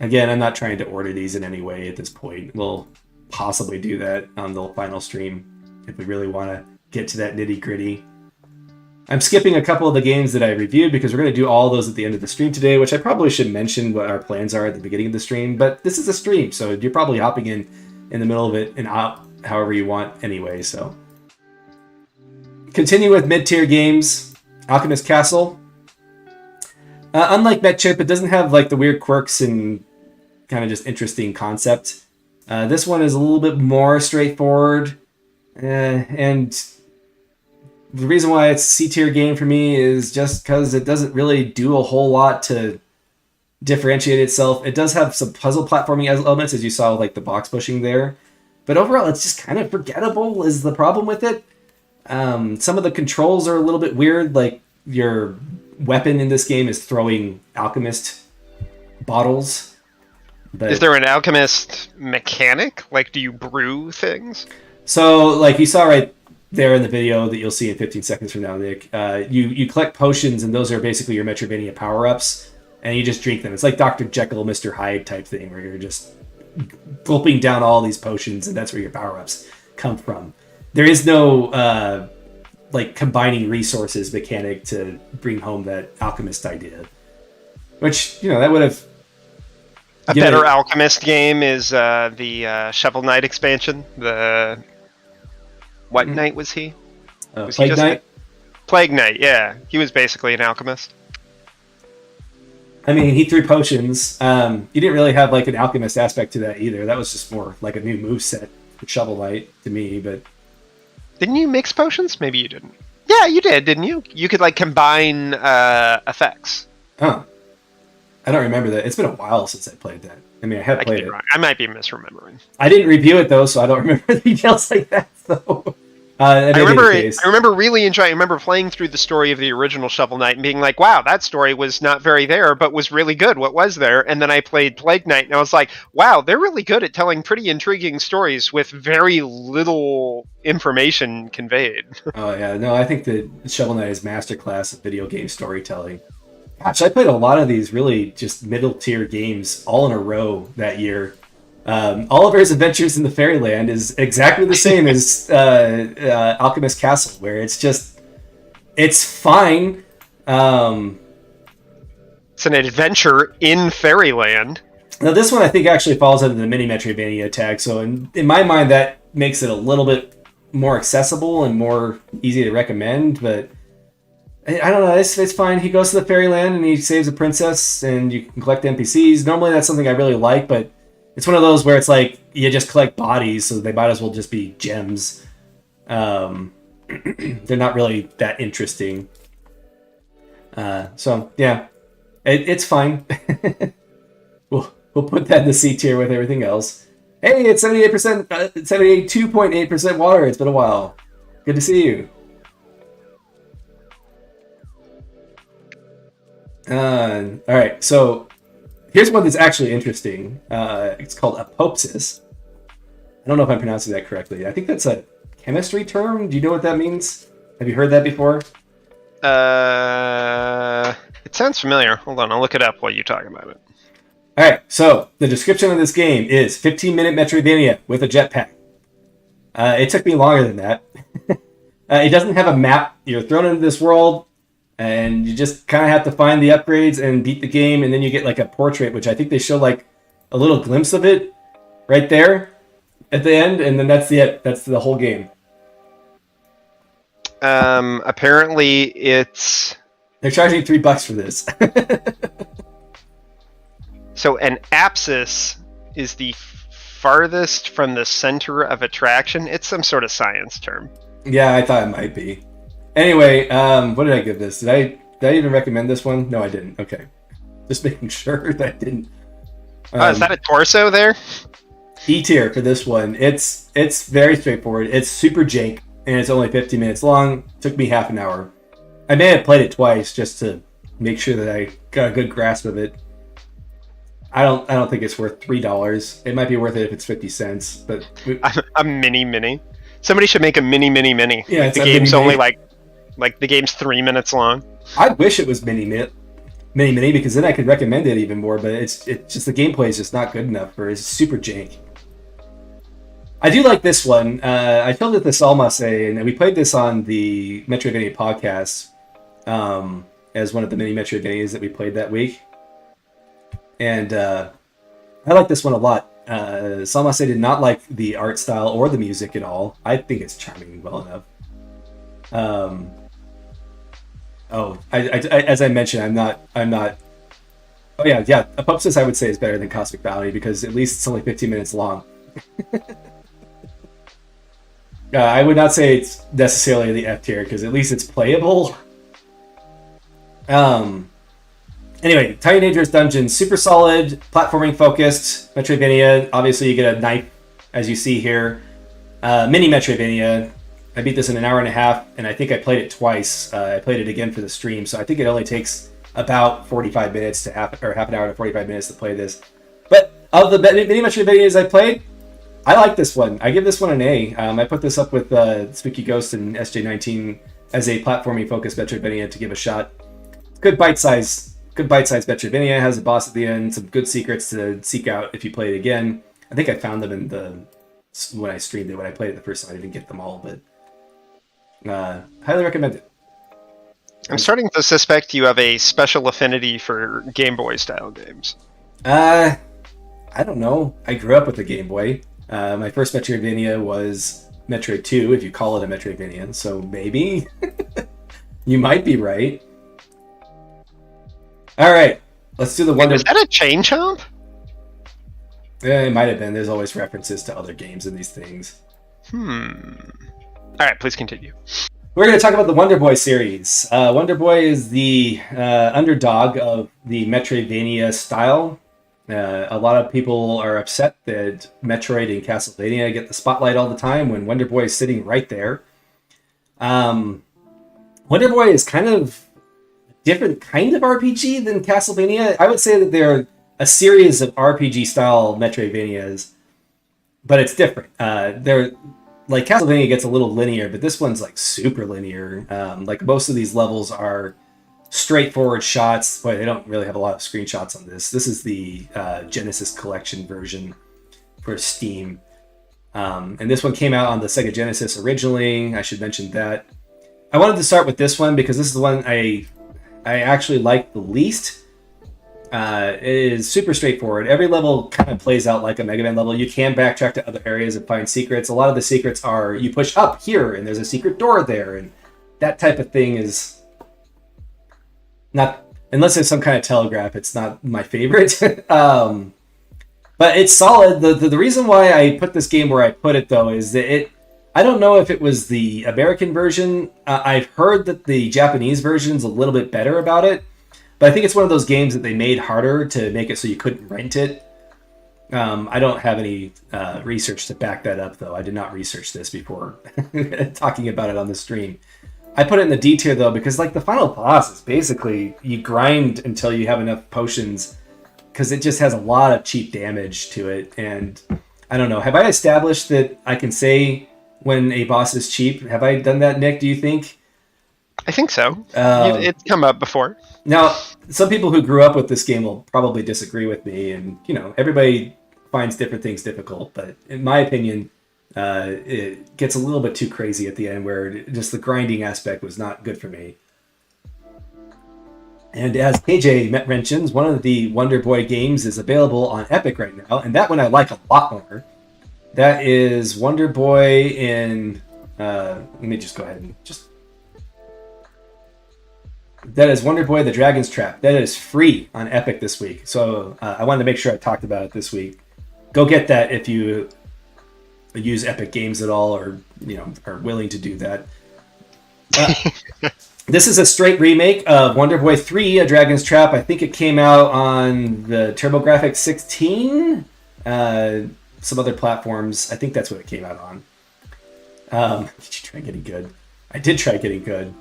S1: Again, I'm not trying to order these in any way at this point. We'll possibly do that on the final stream if we really want to get to that nitty-gritty. I'm skipping a couple of the games that I reviewed because we're going to do all those at the end of the stream today, which I probably should mention what our plans are at the beginning of the stream, but this is a stream, so you're probably hopping in the middle of it and out however you want anyway, so. Continue with mid-tier games. Alchemist Castle. Unlike Mech Chip, it doesn't have like the weird quirks and kind of just interesting concept. This one is a little bit more straightforward, and the reason why it's a C-tier game for me is just because it doesn't really do a whole lot to differentiate itself. It does have some puzzle platforming elements, as you saw with like the box pushing there, but overall it's just kind of forgettable is the problem with it. Some of the controls are a little bit weird, like your weapon in this game is throwing Alchemist bottles. But...
S2: Is there an Alchemist mechanic? Like, do you brew things?
S1: So, like you saw right there in the video that you'll see in 15 seconds from now, Nick, you collect potions, and those are basically your Metroidvania power-ups, and you just drink them. It's like Dr. Jekyll, Mr. Hyde type thing, where you're just gulping down all these potions, and that's where your power-ups come from. There is no like combining resources mechanic to bring home that Alchemist idea, which that would have
S2: a better Alchemist game is the Shovel Knight expansion. What knight was he? Was
S1: Plague Knight?
S2: Plague Knight, yeah. He was basically an alchemist.
S1: I mean, he threw potions. You didn't really have like an alchemist aspect to that either. That was just more like a new moveset for Shovel Knight to me, but...
S2: Didn't you mix potions? Maybe you didn't. Yeah, you did, didn't you? You could like combine effects.
S1: Huh. I don't remember that. It's been a while since I played that. I mean, I have played it.
S2: Wrong. I might be misremembering.
S1: I didn't review it though, so I don't remember details like that. So I
S2: remember really enjoying. I remember playing through the story of the original Shovel Knight and being like, "Wow, that story was not very there, but was really good. What was there?" And then I played Plague Knight, and I was like, "Wow, they're really good at telling pretty intriguing stories with very little information conveyed."
S1: Oh yeah, no, I think that Shovel Knight is masterclass at video game storytelling. Gosh, I played a lot of these really just middle tier games all in a row that year. Oliver's Adventures in the Fairyland is exactly the same as Alchemist Castle, where it's fine.
S2: It's an adventure in Fairyland.
S1: Now this one I think actually falls under the mini Metroidvania tag, so in my mind that makes it a little bit more accessible and more easy to recommend, but I don't know, it's fine. He goes to the Fairyland and he saves a princess and you can collect NPCs. Normally that's something I really like, but it's one of those where it's like you just collect bodies, so they might as well just be gems. They're not really that interesting. So yeah, it's fine. We'll put that in the C tier with everything else. Hey, it's 78%, 72.8% water. It's been a while. Good to see you. All right, so here's one that's actually interesting. It's called Apoapsis. I don't know if I'm pronouncing that correctly. I think that's a chemistry term. Do you know what that means? Have you heard that before?
S2: It sounds familiar. Hold on, I'll look it up while you talk about it.
S1: All right, so the description of this game is 15-minute Metroidvania with a jetpack. It took me longer than that. It doesn't have a map. You're thrown into this world, and you just kind of have to find the upgrades and beat the game, and then you get like a portrait, which I think they show like a little glimpse of it right there at the end, and then that's it. That's the whole game.
S2: Apparently it's...
S1: They're charging $3 for this.
S2: So an apsis is the farthest from the center of attraction. It's some sort of science term.
S1: Yeah, I thought it might be. Anyway, what did I give this? Did I even recommend this one? No, I didn't. Okay. Just making sure that I didn't.
S2: Is that a torso there?
S1: E tier for this one. It's very straightforward. It's super jank, and it's only 15 minutes long. Took me half an hour. I may have played it twice just to make sure that I got a good grasp of it. I don't think it's worth $3. It might be worth it if it's 50 cents, but
S2: a mini. Somebody should make a mini.
S1: Yeah,
S2: the game's only like the game's 3 minutes long.
S1: I wish it was mini. many, because then I could recommend it even more. But it's just the gameplay is just not good enough, or it's super jank. I do like this one. I filmed it this Alma say, and we played this on the Metroidvania podcast as one of the mini Metroidvanias that we played that week. And I like this one a lot. Salma say did not like the art style or the music at all. I think it's charming well enough. As I mentioned, I'm not. Oh yeah. Apoapsis I would say is better than Cosmic Bounty because at least it's only 15 minutes long. I would not say it's necessarily the F tier because at least it's playable. Anyway, Tiny Dangerous Dungeon, super solid, platforming focused, Metroidvania. Obviously, you get a knife, as you see here. Mini Metroidvania. I beat this in an hour and a half, and I think I played it twice. I played it again for the stream, so I think it only takes about 45 minutes to half an hour to 45 minutes to play this. But of the mini Metroidvanias I played, I like this one. I give this one an A. I put this up with Spooky Ghost and SJ19 as a platforming focused Metroidvania to give a shot. Good bite-sized Metroidvania. Has a boss at the end, some good secrets to seek out if you play it again. I think I found them when I streamed it. When I played it the first time, I didn't get them all, but highly recommend it.
S2: I'm starting to suspect you have a special affinity for Game Boy style games.
S1: I don't know. I grew up with the Game Boy. My first Metroidvania was Metroid 2, if you call it a Metroidvania, so maybe. You might be right. Alright, let's do the Wonder...
S2: Is that a chain chomp?
S1: Yeah, it might have been. There's always references to other games in these things.
S2: Alright, please continue.
S1: We're going to talk about the Wonder Boy series. Wonder Boy is the underdog of the Metroidvania style. A lot of people are upset that Metroid and Castlevania get the spotlight all the time when Wonder Boy is sitting right there. Wonder Boy is kind of a different kind of RPG than Castlevania. I would say that they're a series of RPG-style Metroidvanias, but it's different. They're like Castlevania gets a little linear, but this one's like super linear. Like most of these levels are straightforward shots. Boy, they don't really have a lot of screenshots on this. This is the Genesis Collection version for Steam. And this one came out on the Sega Genesis originally. I should mention that. I wanted to start with this one because this is the one I actually like the least. It is super straightforward. Every level kind of plays out like a Mega Man level. You can backtrack to other areas and find secrets. A lot of the secrets are you push up here and there's a secret door there, and that type of thing is not, unless there's some kind of telegraph, it's not my favorite. But it's solid. The reason why I put this game where I put it though is that I don't know if it was the American version. I've heard that the Japanese version's a little bit better about it. But I think it's one of those games that they made harder to make it so you couldn't rent it. I don't have any research to back that up, though. I did not research this before talking about it on the stream. I put it in the D tier, though, because like the final boss is basically you grind until you have enough potions, because it just has a lot of cheap damage to it. And I don't know. Have I established that I can say when a boss is cheap? Have I done that, Nick? Do you think?
S2: I think so. It's come up before.
S1: Now, some people who grew up with this game will probably disagree with me, and everybody finds different things difficult. But in my opinion, it gets a little bit too crazy at the end, where just the grinding aspect was not good for me. And as KJ mentions, one of the Wonder Boy games is available on Epic right now, and that one I like a lot more. That is Wonder Boy in. Let me just go ahead and just. That is Wonder Boy: The Dragon's Trap. That is free on Epic this week. So I wanted to make sure I talked about it this week. Go get that if you use Epic Games at all, or are willing to do that. This is a straight remake of Wonder Boy 3: A Dragon's Trap. I think it came out on the TurboGrafx 16, some other platforms. I think that's what it came out on. Did you try getting good? I did try getting good.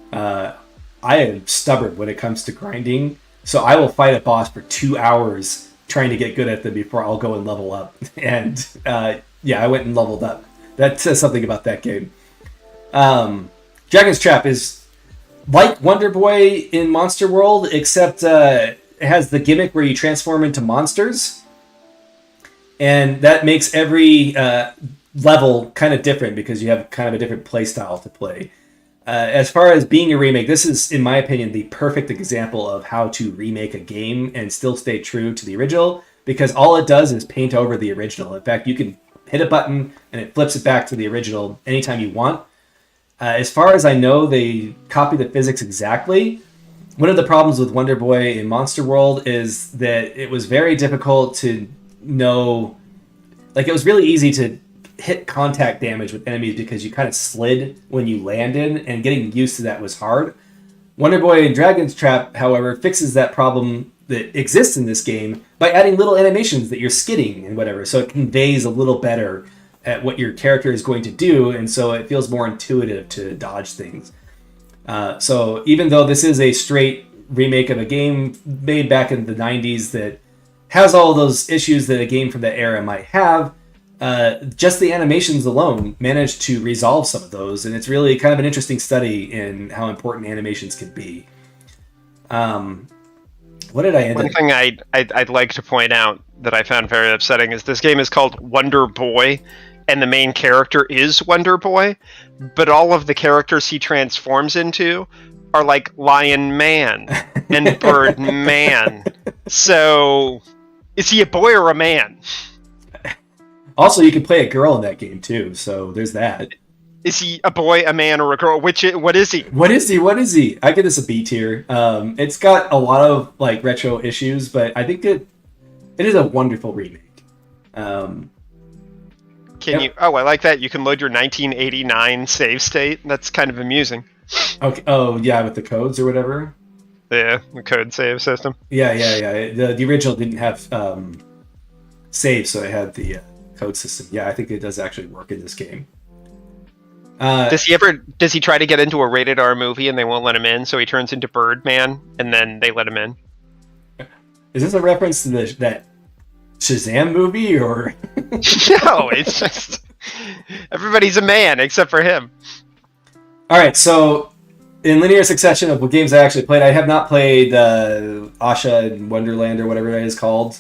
S1: I am stubborn when it comes to grinding, so I will fight a boss for 2 hours trying to get good at them before I'll go and level up. And I went and leveled up. That says something about that game. Dragon's Trap is like Wonder Boy in Monster World, except it has the gimmick where you transform into monsters, and that makes every level kind of different because you have kind of a different play style to play. As far as being a remake, this is, in my opinion, the perfect example of how to remake a game and still stay true to the original, because all it does is paint over the original. In fact, you can hit a button and it flips it back to the original anytime you want. As far as I know, they copy the physics exactly. One of the problems with Wonder Boy in Monster World is that it was very difficult to know, like it was really easy to hit contact damage with enemies because you kind of slid when you landed, and getting used to that was hard. Wonder Boy and Dragon's Trap, however, fixes that problem that exists in this game by adding little animations that you're skidding and whatever, so it conveys a little better at what your character is going to do, and so it feels more intuitive to dodge things. So even though this is a straight remake of a game made back in the 90s that has all those issues that a game from that era might have, just the animations alone managed to resolve some of those, and it's really kind of an interesting study in how important animations can be. What did I end?
S2: One thing I'd like to point out that I found very upsetting is this game is called Wonder Boy, and the main character is Wonder Boy, but all of the characters he transforms into are like Lion Man and Bird Man. So, is he a boy or a man?
S1: Also, you can play a girl in that game too, so there's that.
S2: Is he a boy, a man, or a girl? What is he?
S1: What is he? I give this a B tier. It's got a lot of like retro issues, but I think it is a wonderful remake.
S2: You? Oh, I like that. You can load your 1989 save state. That's kind of amusing.
S1: Okay. Oh, yeah, with the codes or whatever.
S2: Yeah, the code save system.
S1: Yeah. The original didn't have save, so it had the code system. Yeah, I think it does actually work in this game.
S2: Does he try to get into a rated R movie and they won't let him in, so he turns into Birdman and then they let him in?
S1: Is this a reference to that Shazam movie, or?
S2: No, it's just everybody's a man except for him.
S1: All right, so in linear succession of what games I actually played, I have not played Asha and Wonderland or whatever it is called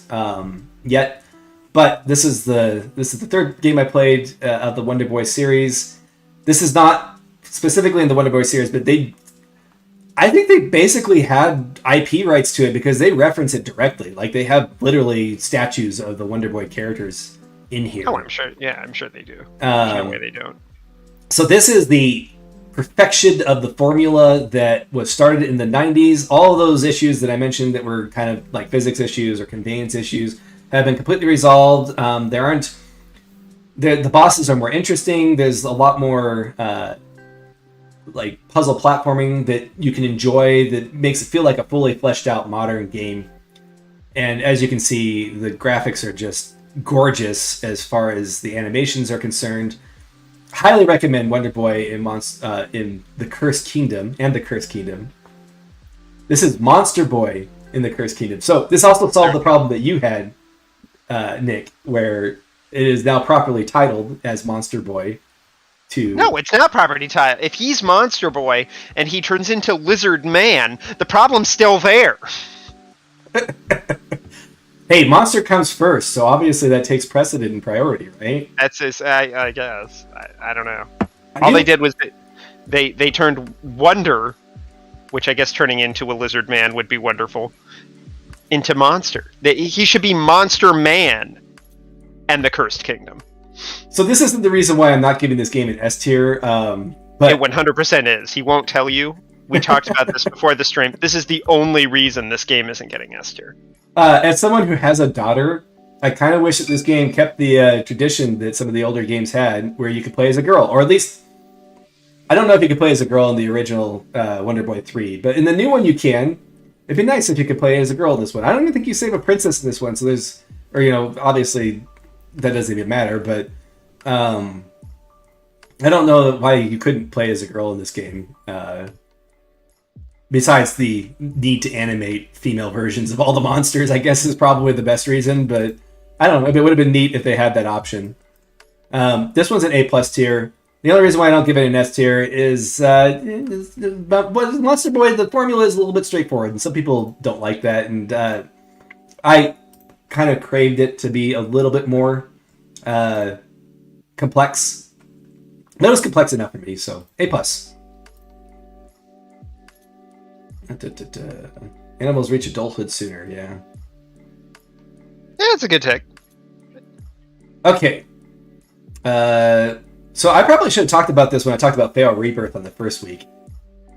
S1: yet. But this is the third game I played of the Wonder Boy series. This is not specifically in the Wonder Boy series, but I think they basically had IP rights to it because they reference it directly. Like they have literally statues of the Wonder Boy characters in here.
S2: Oh, I'm sure. Yeah, I'm sure they do. There's no way they don't.
S1: So this is the perfection of the formula that was started in the 90s. All of those issues that I mentioned that were kind of like physics issues or conveyance issues have been completely resolved. The bosses are more interesting. There's a lot more like puzzle platforming that you can enjoy that makes it feel like a fully fleshed out modern game. And as you can see, the graphics are just gorgeous as far as the animations are concerned. Highly recommend Wonder Boy in the Cursed Kingdom and the Cursed Kingdom. This is Monster Boy in the Cursed Kingdom. So this also solved the problem that you had, Nick, where it is now properly titled as Monster Boy.
S2: No, it's not property titled. If he's Monster Boy and he turns into Lizard Man, the problem's still there.
S1: Hey, Monster comes first, so obviously that takes precedent and priority, right?
S2: That's his, I guess. I don't know. All they did was they turned Wonder, which I guess turning into a Lizard Man would be wonderful, into Monster. He should be Monster Man and the Cursed Kingdom.
S1: So this isn't the reason why I'm not giving this game an S tier, but
S2: it 100% is. He won't tell you. We talked about this before the stream. This is the only reason this game isn't getting S tier.
S1: As someone who has a daughter, I kind of wish that this game kept the tradition that some of the older games had, where you could play as a girl, or at least I don't know if you could play as a girl in the original Wonder Boy 3, but in the new one you can. It'd be nice if you could play as a girl in this one. I don't even think you save a princess in this one, so there's, or obviously that doesn't even matter, but I don't know why you couldn't play as a girl in this game. Besides the need to animate female versions of all the monsters, I guess is probably the best reason, but I don't know. It would have been neat if they had that option. This one's an A+ tier. The only reason why I don't give it an S tier is Monster Boy, the formula is a little bit straightforward, and some people don't like that, and I kind of craved it to be a little bit more complex. That was complex enough for me, so A+. Animals reach adulthood sooner, yeah.
S2: Yeah, it's a good take.
S1: Okay. So I probably should have talked about this when I talked about Fail Rebirth on the first week.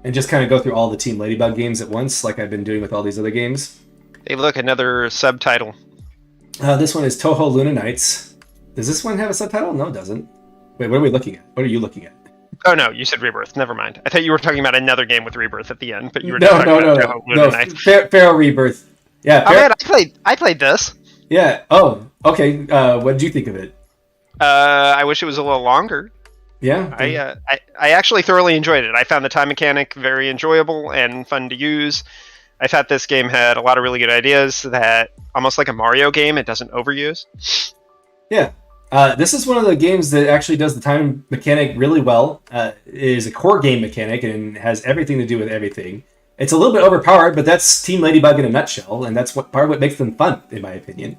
S1: And just kind of go through all the Team Ladybug games at once, like I've been doing with all these other games.
S2: Hey, look, another subtitle.
S1: This one is Touhou Luna Nights. Does this one have a subtitle? No, it doesn't. Wait, what are we looking at? What are you looking at?
S2: Oh, no, you said Rebirth. Never mind. I thought you were talking about another game with Rebirth at the end, but you were
S1: No.
S2: Touhou Luna Nights.
S1: Fail Rebirth. Yeah.
S2: Oh, man, I played this.
S1: Yeah. Oh, okay. What did you think of it?
S2: I wish it was a little longer.
S1: Yeah.
S2: I actually thoroughly enjoyed it. I found the time mechanic very enjoyable and fun to use. I thought this game had a lot of really good ideas that, almost like a Mario game, it doesn't overuse.
S1: Yeah. This is one of the games that actually does the time mechanic really well. It is a core game mechanic and has everything to do with everything. It's a little bit overpowered, but that's Team Ladybug in a nutshell, and that's part of what makes them fun, in my opinion.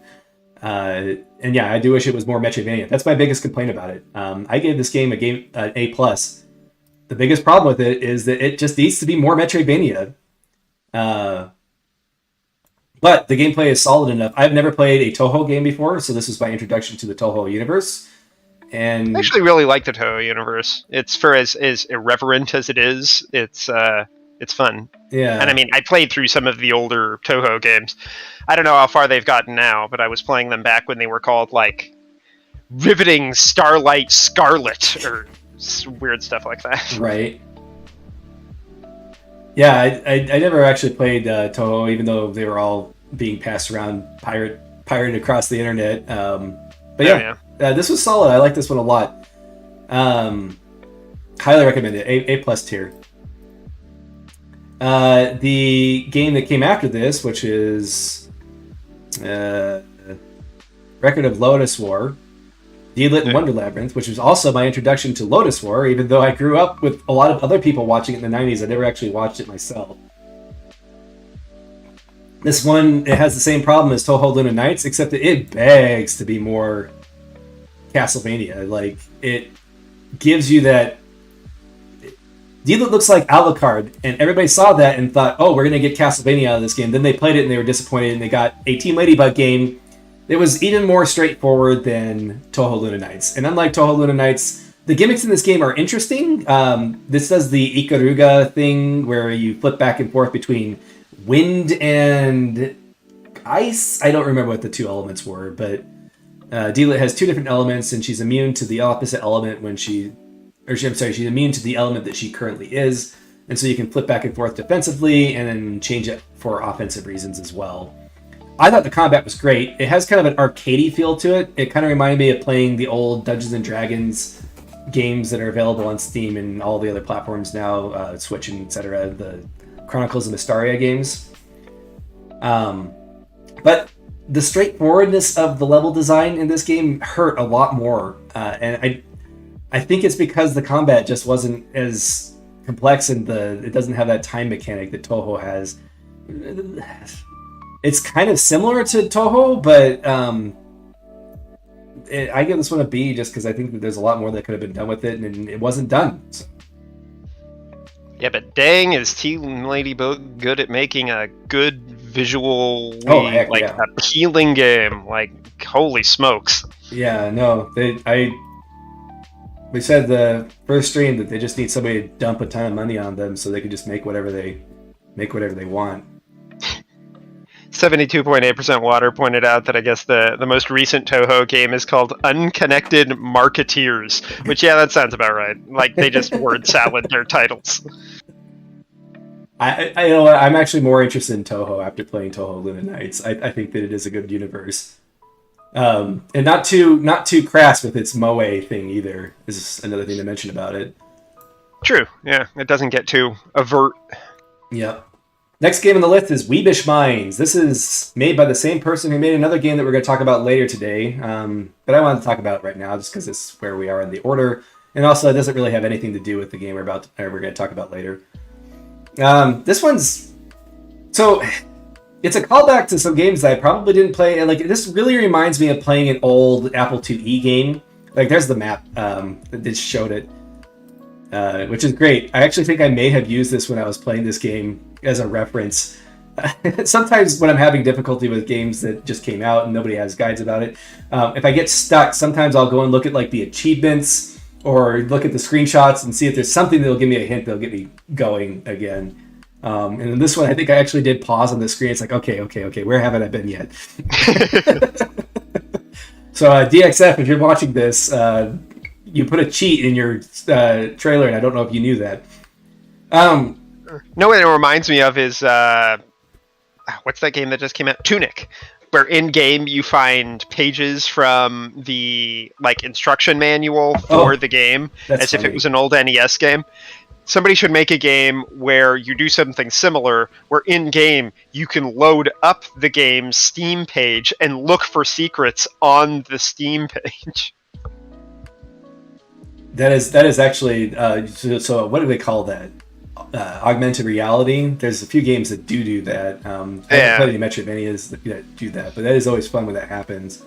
S1: And yeah, I do wish it was more Metroidvania. That's my biggest complaint about it. I gave this game an A+. The biggest problem with it is that it just needs to be more Metroidvania. But the gameplay is solid enough. I've never played a Touhou game before, so this was my introduction to the Touhou universe. And
S2: I actually really like the Touhou universe. It's for as irreverent as it is. It's fun.
S1: Yeah.
S2: And I mean, I played through some of the older Touhou games. I don't know how far they've gotten now, but I was playing them back when they were called, like, Riveting Starlight Scarlet, or weird stuff like that.
S1: Right. Yeah, I never actually played Touhou, even though they were all being passed around pirated across the internet. But yeah, this was solid. I like this one a lot. Highly recommend it. A+ tier. The game that came after this, which is Record of Lodoss War, Deedlit and Wonder Labyrinth, which was also my introduction to Lodoss War, even though I grew up with a lot of other people watching it in the 90s. I never actually watched it myself. This one, it has the same problem as Touhou Luna Nights, except that it begs to be more Castlevania. Like, it gives you that... Deedlit looks like Alucard, and everybody saw that and thought, oh, we're going to get Castlevania out of this game. Then they played it and they were disappointed, and they got a Team Ladybug game that was even more straightforward than Touhou Luna Nights. And unlike Touhou Luna Nights, the gimmicks in this game are interesting. This does the Ikaruga thing, where you flip back and forth between wind and ice. I don't remember what the two elements were, but Deedlit has two different elements, and she's immune to the opposite element when she's immune to the element that she currently is, and so you can flip back and forth defensively and then change it for offensive reasons as well. I thought the combat was great. It has kind of an arcadey feel to it. It kind of reminded me of playing the old Dungeons and Dragons games that are available on Steam and all the other platforms now, Switch and etc. The Chronicles of Mystaria games. But the straightforwardness of the level design in this game hurt a lot more, and I think it's because the combat just wasn't as complex, and it doesn't have that time mechanic that Touhou has. It's kind of similar to Touhou, but I give this one a B just because I think that there's a lot more that could have been done with it, and it wasn't done. So.
S2: Yeah, but dang, is Team Ladybug good at making a good visually appealing game? Like, holy smokes! Yeah,
S1: no, we said the first stream that they just need somebody to dump a ton of money on them so they can just make whatever they want.
S2: 72.8% Water pointed out that I guess the most recent Touhou game is called Unconnected Marketeers, which, yeah, that sounds about right. Like, they just word salad their titles.
S1: I you know what, I'm actually more interested in Touhou after playing Touhou Luna Nights. I think that it is a good universe. And not too crass with its moe thing either, is another thing to mention about it.
S2: True, yeah. It doesn't get too overt.
S1: Yep. Next game on the list is Weebish Mines. This is made by the same person who made another game that we're going to talk about later today. But I wanted to talk about it right now just because it's where we are in the order. and also it doesn't really have anything to do with the game we're going to talk about later. This one's so it's a callback to some games that I probably didn't play, and like this really reminds me of playing an old Apple IIe game. Like there's the map that just showed it, which is great. I actually think I may have used this when I was playing this game as a reference. Sometimes when I'm having difficulty with games that just came out and nobody has guides about it, if I get stuck, sometimes I'll go and look at like the achievements or look at the screenshots and see if there's something that'll give me a hint that'll get me going again. And in this one, I think I actually did pause on the screen. It's like, okay, where haven't I been yet? So DXF, if you're watching this, you put a cheat in your trailer, and I don't know if you knew that.
S2: No, what it reminds me of is what's that game that just came out? Tunic, where in game you find pages from the like instruction manual for the game, as
S1: funny.
S2: if it was an old NES game. Somebody should make a game where you do something similar, where in game you can load up the game's Steam page and look for secrets on the Steam page.
S1: That is actually so. What do they call that? Augmented reality. There's a few games that do that. I haven't played any Metroidvanias that do that, but that is always fun when that happens.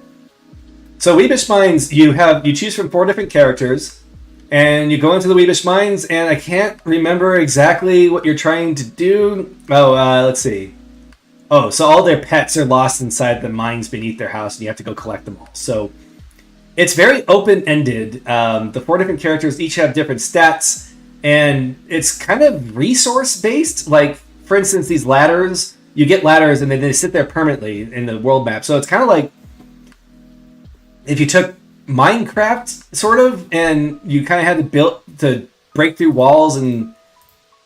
S1: So Weebish Mines, you choose from 4 different characters, and you go into the Weebish Mines, and I can't remember exactly what you're trying to do. Let's see. Oh, so all their pets are lost inside the mines beneath their house, and you have to go collect them all. So it's very open-ended. The 4 different characters each have different stats, and it's kind of resource-based. Like, for instance, these ladders, you get ladders, and then they sit there permanently in the world map. So it's kind of like if you took Minecraft, sort of, and you kind of had to build to break through walls, and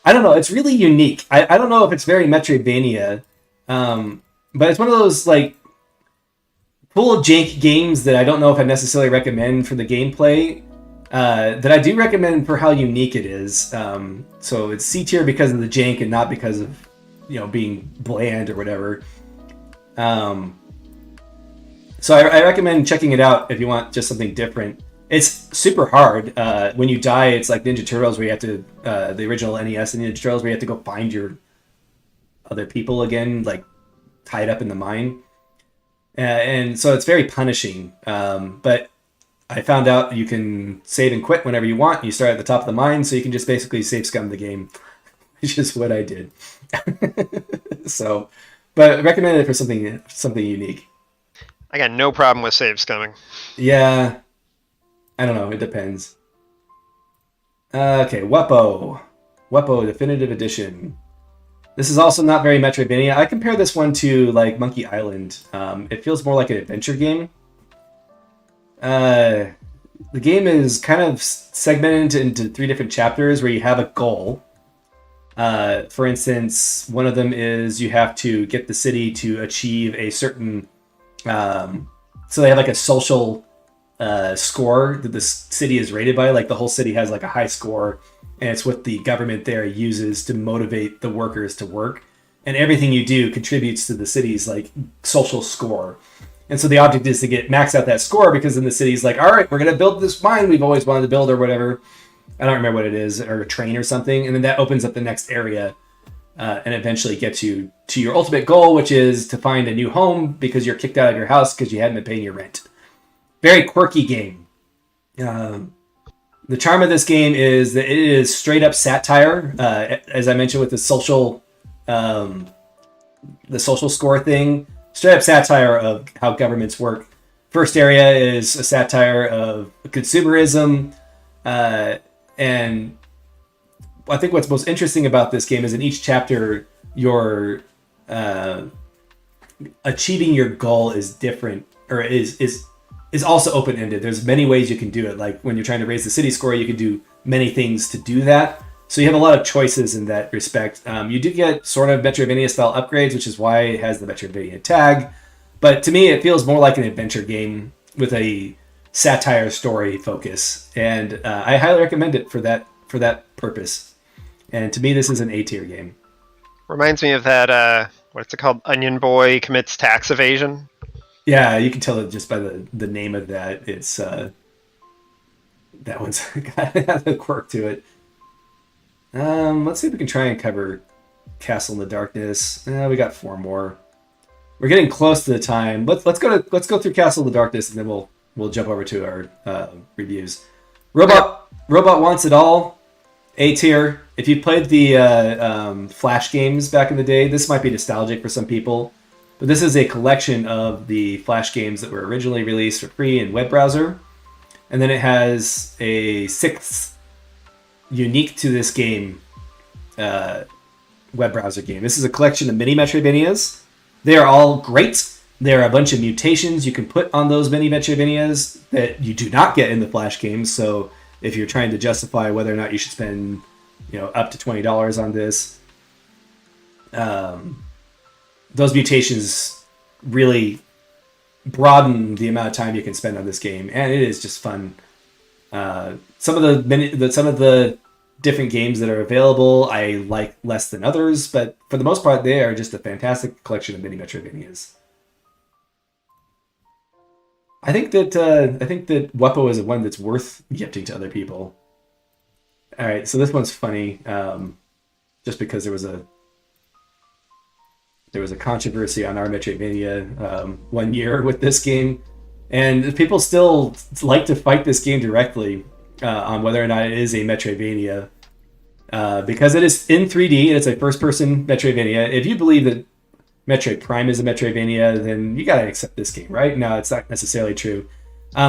S1: I don't know. It's really unique. I don't know if it's very Metroidvania, but it's one of those like full of jank games that I don't know if I necessarily recommend for the gameplay. That I do recommend for how unique it is. So it's C tier because of the jank and not because of being bland or whatever. So I recommend checking it out if you want just something different. It's super hard. When you die, it's like Ninja Turtles where you have to the original NES Ninja Turtles where you have to go find your other people again, like tied up in the mine. And so it's very punishing. But I found out you can save and quit whenever you want. You start at the top of the mine, so you can just basically save scum the game, which is what I did. So, but I recommend it for something unique.
S2: I got no problem with save scumming.
S1: Yeah, I don't know. It depends. Okay, Wuppo Definitive Edition. This is also not very Metroidvania. I compare this one to like Monkey Island. It feels more like an adventure game. The game is kind of segmented into 3 different chapters where you have a goal. For instance, one of them is you have to get the city to achieve a certain... so they have like a social score that the city is rated by. Like the whole city has like a high score, and it's what the government there uses to motivate the workers to work. And everything you do contributes to the city's like social score. And so the object is to max out that score, because then the city's like, all right, we're going to build this mine we've always wanted to build or whatever. I don't remember what it is, or a train or something. And then that opens up the next area and eventually gets you to your ultimate goal, which is to find a new home because you're kicked out of your house because you hadn't been paying your rent. Very quirky game. The charm of this game is that it is straight up satire. As I mentioned with the social score thing, straight up satire of how governments work. First area is a satire of consumerism, and I think what's most interesting about this game is in each chapter, your achieving your goal is different, or is also open-ended. There's many ways you can do it. Like when you're trying to raise the city score, you can do many things to do that. So you have a lot of choices in that respect. You do get sort of Metroidvania style upgrades, which is why it has the Metroidvania tag. But to me, it feels more like an adventure game with a satire story focus, and I highly recommend it for that purpose. And to me, this is an A tier game.
S2: Reminds me of that what's it called? Onion Boy Commits Tax Evasion.
S1: Yeah, you can tell it just by the name of that. It's That one's got a quirk to it. Let's see if we can try and cover Castle in the Darkness. We got 4 more. We're getting close to the time. Let's go through Castle in the Darkness, and then we'll jump over to our reviews. Robot Wants It All, A tier. If you played the Flash games back in the day, this might be nostalgic for some people, but this is a collection of the Flash games that were originally released for free in web browser, and then it has a 6th unique to this game web browser game. This is a collection of mini Metroidvanias. They are all great. There are a bunch of mutations you can put on those mini Metroidvanias that you do not get in the Flash games. So if you're trying to justify whether or not you should spend, up to $20 on this, those mutations really broaden the amount of time you can spend on this game, and it is just fun. Some of the different games that are available I like less than others, but for the most part, they are just a fantastic collection of mini Metroidvanias. I think that Wuppo is one that's worth gifting to other people. All right, so this one's funny, just because there was a controversy on our Metroidvania one year with this game, and people still like to fight this game directly on whether or not it is a Metroidvania, because it is in 3D and it's a first-person Metroidvania. If you believe that Metroid Prime is a Metroidvania, then you gotta accept this game, right? No, it's not necessarily true.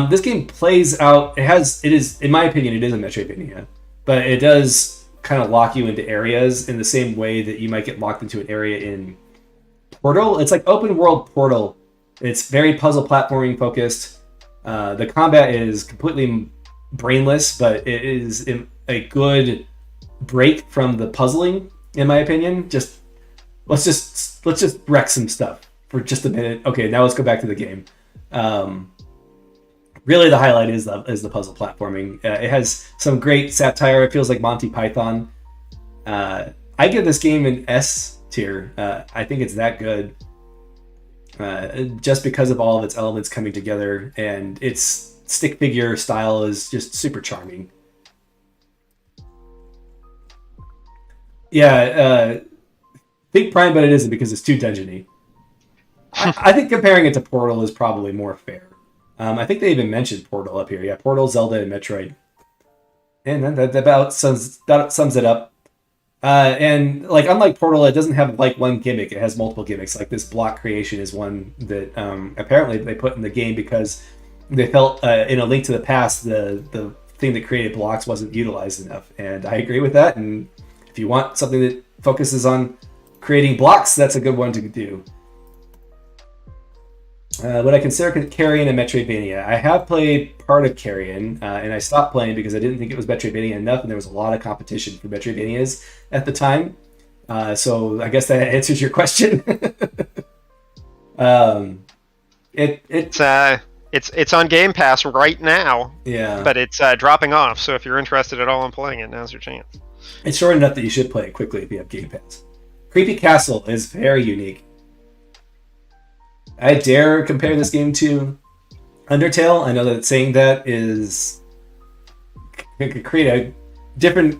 S1: This game plays out. It is, in my opinion, it is a Metroidvania, but it does kind of lock you into areas in the same way that you might get locked into an area in Portal. It's like open world Portal. It's very puzzle platforming focused. The combat is completely brainless, but it is a good break from the puzzling, in my opinion. Let's just wreck some stuff for just a minute. Okay, now let's go back to the game. Really, the highlight is the puzzle platforming. It has some great satire. It feels like Monty Python. I give this game an S tier. I think it's that good, just because of all of its elements coming together, and its stick figure style is just super charming. Yeah, think Prime, but it isn't because it's too dungeony. I think comparing it to Portal is probably more fair. I think they even mentioned Portal up here. Yeah, Portal, Zelda, and Metroid. And then that about sums it up. And like, unlike Portal, it doesn't have like one gimmick. It has multiple gimmicks. Like this block creation is one that apparently they put in the game because they felt in A Link to the Past the thing that created blocks wasn't utilized enough. And I agree with that. And if you want something that focuses on creating blocks, that's a good one to do. Would I consider Carrion a Metroidvania? I have played part of Carrion, and I stopped playing because I didn't think it was Metroidvania enough, and there was a lot of competition for Metroidvanias at the time. So I guess that answers your question.
S2: It's on Game Pass right now.
S1: Yeah.
S2: But it's dropping off, so if you're interested at all in playing it, now's your chance.
S1: It's short enough that you should play it quickly if you have Game Pass. Creepy Castle is very unique. I dare compare this game to Undertale. I know that saying that could create a different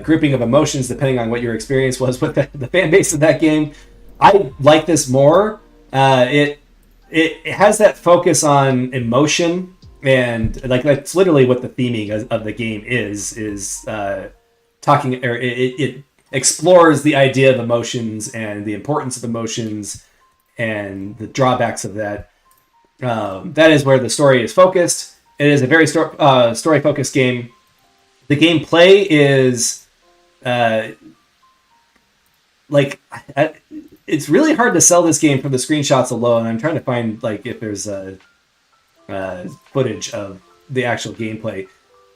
S1: grouping of emotions depending on what your experience was with the fan base of that game. I like this more. It has that focus on emotion, and like that's literally what the theming of the game is talking, or it explores the idea of emotions and the importance of emotions and the drawbacks of that. That is where the story is focused. It is a very story-focused game. The gameplay is it's really hard to sell this game from the screenshots alone. I'm trying to find like if there's footage of the actual gameplay.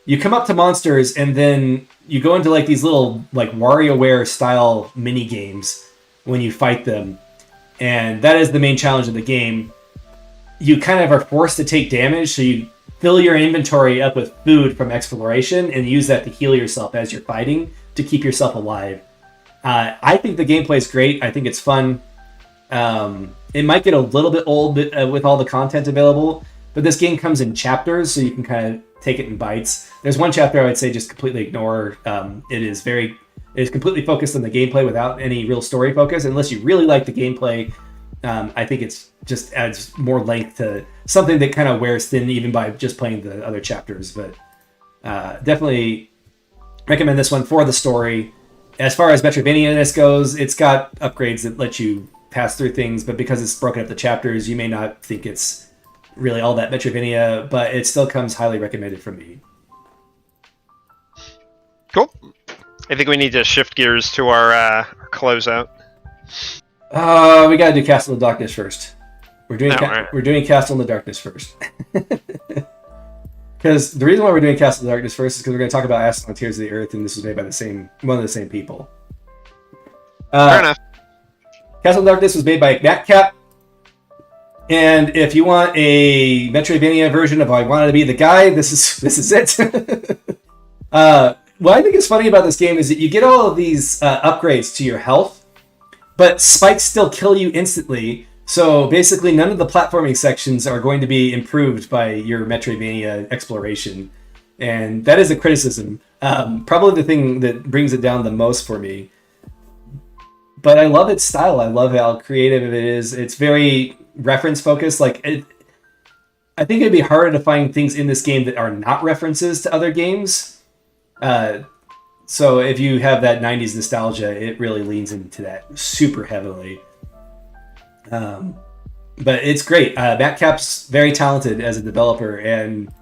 S1: You come up to monsters and then you go into like these little like WarioWare style mini games when you fight them, and that is the main challenge of the game. You kind of are forced to take damage, so you fill your inventory up with food from exploration and use that to heal yourself as you're fighting to keep yourself alive. I think the gameplay is great. I think it's fun. It might get a little bit old with all the content available, but this game comes in chapters, so you can kind of take it in bites. There's one chapter I would say just completely ignore. It is completely focused on the gameplay without any real story focus. Unless you really like the gameplay, I think it's just adds more length to something that kind of wears thin even by just playing the other chapters. But definitely recommend this one for the story. As far as Metroidvania goes, it's got upgrades that let you pass through things, but because it's broken up the chapters, you may not think it's really all that Metroidvania, but it still comes highly recommended from me.
S2: Cool. I think we need to shift gears to our closeout.
S1: We gotta do Castle of Darkness first. We're doing Castle in the Darkness first. Because the reason why we're doing Castle of Darkness first is because we're going to talk about Astalon Tears of the Earth, and this was made by one of the same people.
S2: Fair enough.
S1: Castle of Darkness was made by Mech Chip. And if you want a Metroidvania version of I Wanted to Be the Guy, this is it. What I think is funny about this game is that you get all of these upgrades to your health, but spikes still kill you instantly. So basically, none of the platforming sections are going to be improved by your Metroidvania exploration. And that is a criticism. Probably the thing that brings it down the most for me. But I love its style. I love how creative it is. It's very reference focused. I think it'd be harder to find things in this game that are not references to other games. So if you have that 90s nostalgia, it really leans into that super heavily. But it's great. Matt Cap's very talented as a developer, and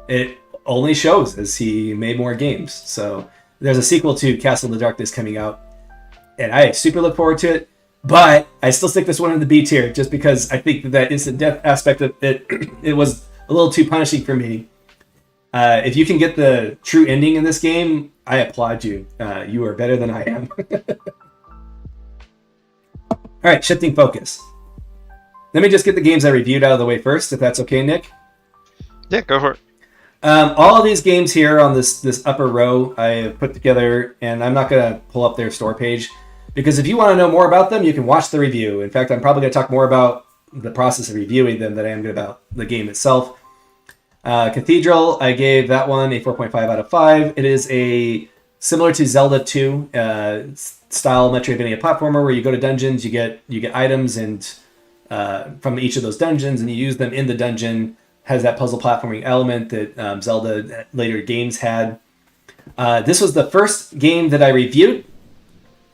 S1: it only shows as he made more games. So there's a sequel to Castle in the Darkness coming out, and I super look forward to it. But I still stick this one in the B tier just because I think that instant death aspect of it, it was a little too punishing for me. If you can get the true ending in this game, I applaud you. You are better than I am. All right, shifting focus. Let me just get the games I reviewed out of the way first, if that's okay, Nick.
S2: Yeah, go for it.
S1: All of these games here on this upper row I have put together, and I'm not going to pull up their store page, because if you want to know more about them, you can watch the review. In fact, I'm probably going to talk more about the process of reviewing them than I am about the game itself. Cathedral, I gave that one a 4.5 out of 5. It is a similar to Zelda 2 style Metroidvania platformer where you go to dungeons, you get items and from each of those dungeons, and you use them in the dungeon. Has that puzzle platforming element that Zelda later games had. This was the first game that I reviewed,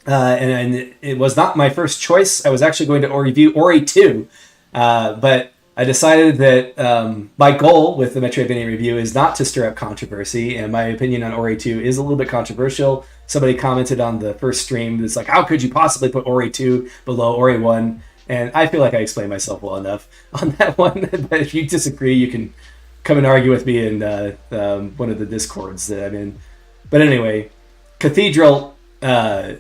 S1: and it was not my first choice. I was actually going to review Ori 2, but I decided that my goal with the Metroidvania review is not to stir up controversy, and my opinion on Ori 2 is a little bit controversial. Somebody commented on the first stream that's like, how could you possibly put Ori 2 below Ori 1? And I feel like I explained myself well enough on that one. But if you disagree, you can come and argue with me in one of the Discords that I'm in. But anyway, Cathedral, I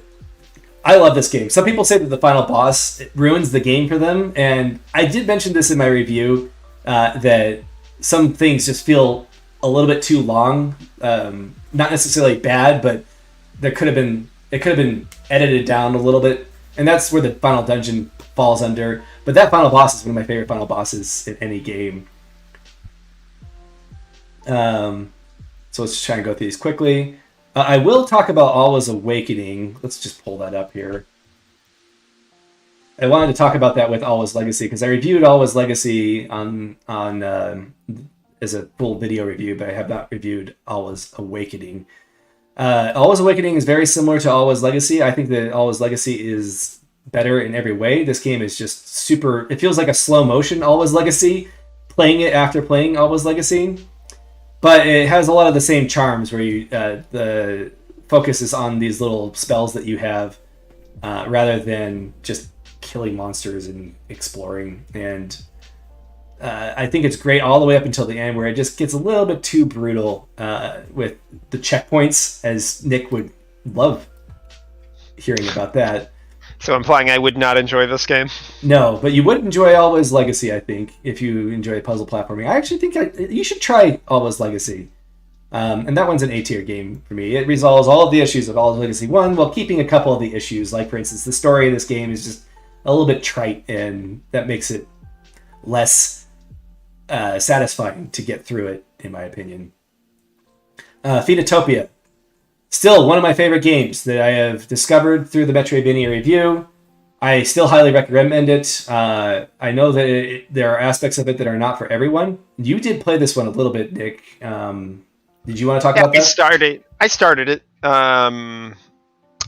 S1: love this game. Some people say that the final boss ruins the game for them. And I did mention this in my review, that some things just feel a little bit too long. Not necessarily bad, but it could have been edited down a little bit. And that's where the final dungeon falls under. But that final boss is one of my favorite final bosses in any game. So let's try and go through these quickly. I will talk about Alwa's Awakening. Let's just pull that up here. I wanted to talk about that with Alwa's Legacy because I reviewed Alwa's Legacy on as a full video review, but I have not reviewed Alwa's Awakening. Alwa's Awakening is very similar to Alwa's Legacy. I think that Alwa's Legacy is better in every way. This game is just super... It feels like a slow motion Alwa's Legacy, playing it after playing Alwa's Legacy. But it has a lot of the same charms where you the focus is on these little spells that you have rather than just killing monsters and exploring. And I think it's great all the way up until the end where it just gets a little bit too brutal with the checkpoints, as Nick would love hearing about that.
S2: So implying I would not enjoy this game?
S1: No, but you would enjoy Alwa's Legacy, I think, if you enjoy puzzle platforming. I actually think you should try Alwa's Legacy. And that one's an A-tier game for me. It resolves all of the issues of Alwa's Legacy 1 while keeping a couple of the issues. Like, for instance, the story of this game is just a little bit trite, and that makes it less satisfying to get through it, in my opinion. Phoenotopia. Still one of my favorite games that I have discovered through the Metroidvania review. I still highly recommend it. I know that there are aspects of it that are not for everyone. You did play this one a little bit, Nick. Did you want to talk about that?
S2: I started it. I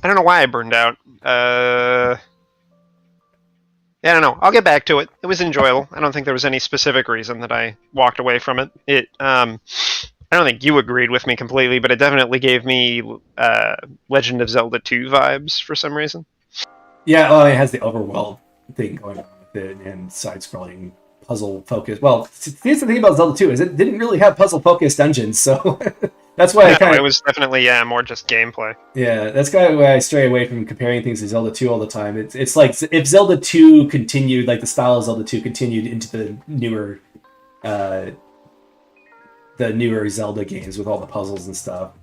S2: don't know why I burned out. I don't know. I'll get back to it. It was enjoyable. I don't think there was any specific reason that I walked away from it. I don't think you agreed with me completely, but it definitely gave me Legend of Zelda 2 vibes for some reason.
S1: Yeah, well, it has the overworld thing going on with it and side-scrolling puzzle focus. Well, here's the thing about Zelda 2 is it didn't really have puzzle-focused dungeons, so that's why
S2: it was definitely more just gameplay.
S1: Yeah, that's kind of why I stray away from comparing things to Zelda 2 all the time. It's like if Zelda 2 continued, like the style of Zelda 2 continued into the newer Zelda games with all the puzzles and stuff.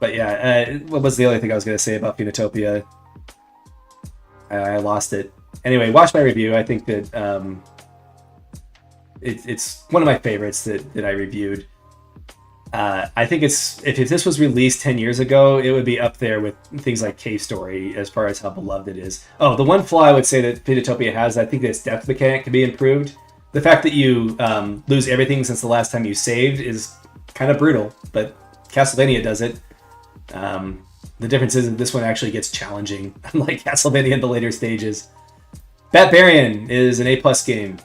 S1: But yeah, what was the other thing I was going to say about Phoenotopia? I lost it. Anyway, watch my review. I think that it's one of my favorites that I reviewed. I think if this was released 10 years ago, it would be up there with things like Cave Story as far as how beloved it is. Oh, the one flaw I would say that Phoenotopia has, I think its depth mechanic can be improved. The fact that you lose everything since the last time you saved is kind of brutal, but Castlevania does it. The difference is that this one actually gets challenging, unlike Castlevania in the later stages. Batbarian is an A+ game.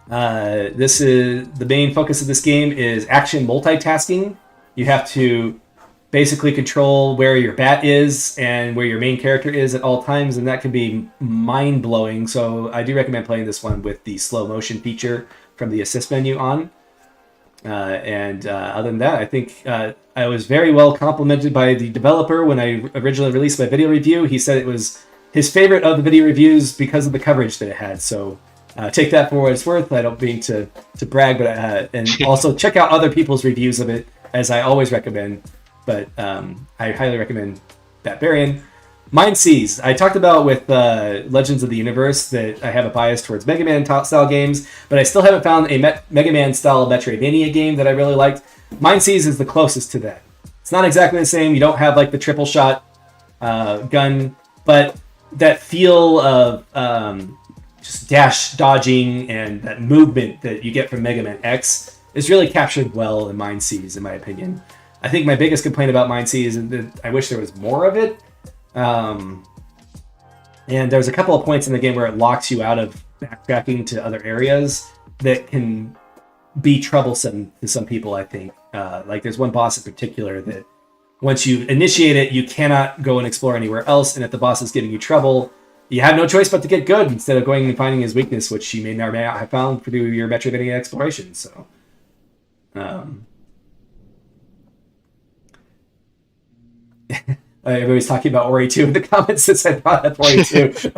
S1: This is the main focus of this game is action multitasking. You have to basically control where your bat is and where your main character is at all times, and that can be mind-blowing. So I do recommend playing this one with the slow motion feature from the assist menu on. Other than that, I think I was very well complimented by the developer when I originally released my video review. He said it was his favorite of the video reviews because of the coverage that it had. So take that for what it's worth. I don't mean to brag, but and also check out other people's reviews of it, as I always recommend. But I highly recommend Batbarian. MindSeize. I talked about with Legends of the Universe that I have a bias towards Mega Man style games, but I still haven't found a Mega Man style Metroidvania game that I really liked. MindSeize is the closest to that. It's not exactly the same. You don't have like the triple shot gun, but that feel of just dash dodging and that movement that you get from Mega Man X is really captured well in MindSeize, in my opinion. I think my biggest complaint about MindSeize is that I wish there was more of it. And there's a couple of points in the game where it locks you out of backtracking to other areas that can be troublesome to some people, I think. Like there's one boss in particular that once you initiate it, you cannot go and explore anywhere else. And if the boss is giving you trouble, you have no choice but to get good instead of going and finding his weakness, which you may or may not have found through your Metroidvania exploration. So, everybody's talking about Ori 2 in the comments since I brought up Ori 2.
S2: See?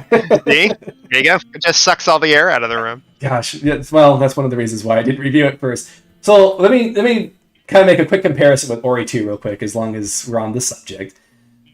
S2: There you go. It just sucks all the air out of the room.
S1: Gosh, yes, well, that's one of the reasons why I didn't review it first. So let me kind of make a quick comparison with Ori 2 real quick, as long as we're on the subject.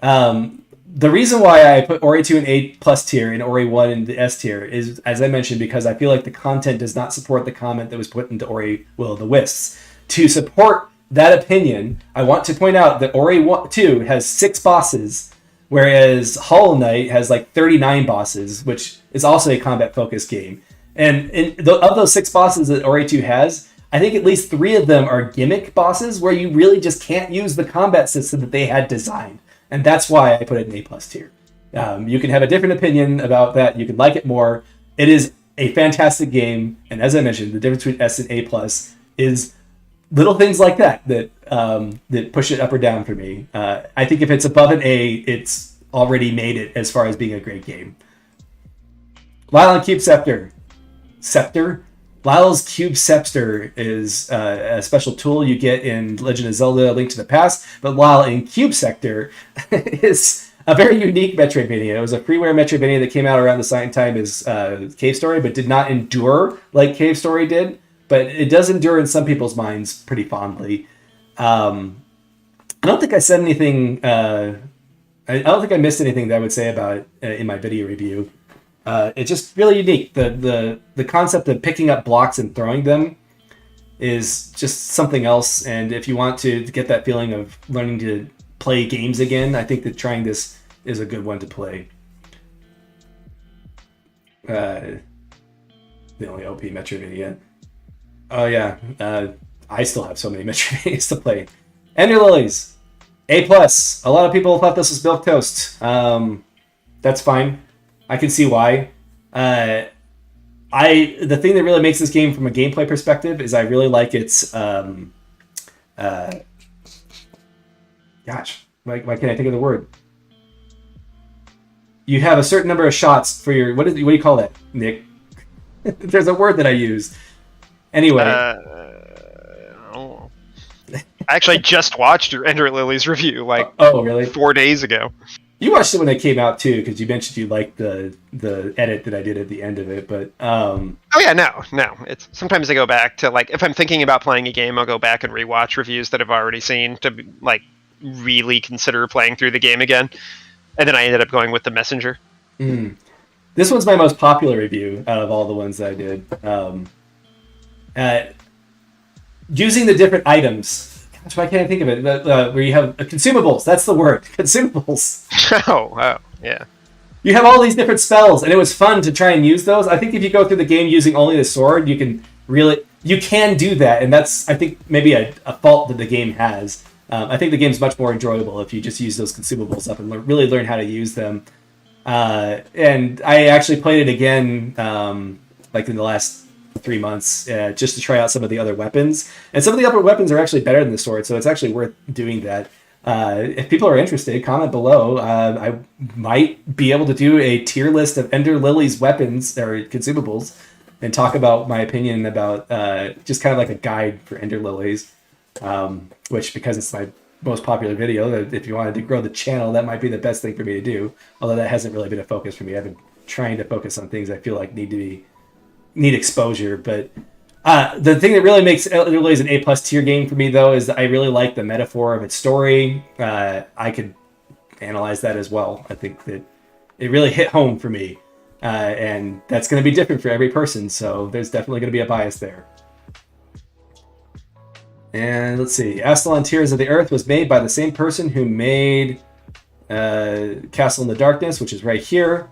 S1: The reason why I put Ori 2 in A+ tier and Ori 1 in the S tier is, as I mentioned, because I feel like the content does not support the comment that was put into Ori Will of the Wisps. To support that opinion, I want to point out that Ori 2 has 6 bosses, whereas Hollow Knight has like 39 bosses, which is also a combat-focused game. And of those 6 bosses that Ori 2 has, I think at least 3 of them are gimmick bosses where you really just can't use the combat system that they had designed. And that's why I put it in A+ tier. You can have a different opinion about that. You can like it more. It is a fantastic game. And as I mentioned, the difference between S and A+ is little things like that push it up or down for me. I think if it's above an A, it's already made it as far as being a great game. Lyle and Cube Scepter. Lyle's Cube Scepter is a special tool you get in Legend of Zelda: A Link to the Past, but Lyle in Cube Sector is a very unique Metroidvania. It was a freeware Metroidvania that came out around the same time as Cave Story, but did not endure like Cave Story did. But it does endure in some people's minds pretty fondly. I don't think I said anything. I don't think I missed anything that I would say about it in my video review. It's just really unique. The concept of picking up blocks and throwing them is just something else. And if you want to get that feeling of learning to play games again, I think that trying this is a good one to play. The only OP Metroidvania. Oh yeah, I still have so many Metroidvanias to play. Ender Lilies, A+. A lot of people thought this was milquetoast. That's fine. I can see why. The thing that really makes this game from a gameplay perspective is I really like its gosh, why can't I think of the word? You have a certain number of shots for your what do you call that, Nick? There's a word that I use. Anyway.
S2: I actually just watched your Ender Lilies review
S1: oh really
S2: 4 days ago.
S1: You watched it when it came out too, because you mentioned you liked the edit that I did at the end of it. But oh
S2: yeah, no. It's sometimes I go back to if I'm thinking about playing a game, I'll go back and rewatch reviews that I've already seen to really consider playing through the game again. And then I ended up going with The Messenger.
S1: This one's my most popular review out of all the ones that I did. Using the different items. Gosh, why can't I think of it? Where you have consumables. That's the word. Consumables.
S2: Oh, yeah.
S1: You have all these different spells, and it was fun to try and use those. I think if you go through the game using only the sword, you can do that, and that's, I think, maybe a fault that the game has. I think the game's much more enjoyable if you just use those consumables up and really learn how to use them. And I actually played it again, in the last 3 months, just to try out some of the other weapons. And some of the other weapons are actually better than the sword, so it's actually worth doing that. If people are interested, comment below. I might be able to do a tier list of Ender Lilies weapons or consumables and talk about my opinion about just kind of like a guide for Ender Lilies. Which, because it's my most popular video, if you wanted to grow the channel, that might be the best thing for me to do. Although that hasn't really been a focus for me. I've been trying to focus on things I feel like need exposure. But the thing that really makes Ender Lilies an A+ tier game for me, though, is that I really like the metaphor of its story. I could analyze that as well. I think that it really hit home for me. And that's going to be different for every person, so there's definitely going to be a bias there. And let's see. Astalon Tears of the Earth was made by the same person who made Castle in the Darkness, which is right here.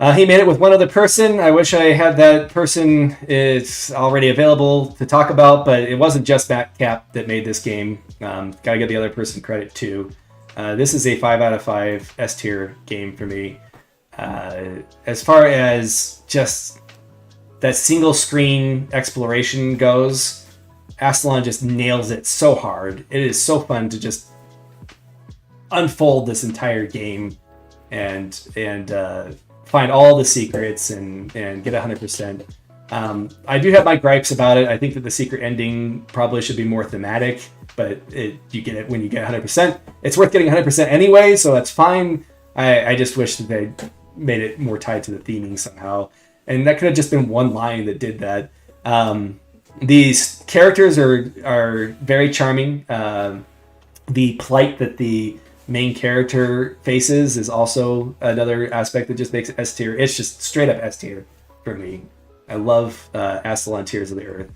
S1: He made it with one other person. I wish I had that person. It's already available to talk about, but it wasn't just Matt Cap that made this game. Gotta give the other person credit too. This is a 5 out of 5 S tier game for me. As far as just that single screen exploration goes, Astalon just nails it so hard. It is so fun to just unfold this entire game and find all the secrets and get 100%. I do have my gripes about it. I think that the secret ending probably should be more thematic, but you get it when you get 100%. It's worth getting 100% anyway, so that's fine. I just wish that they made it more tied to the theming somehow. And that could have just been one line that did that. These characters are very charming. The plight that the main character faces is also another aspect that just makes it S tier. It's just straight up S tier for me. I love Astalon Tears of the Earth.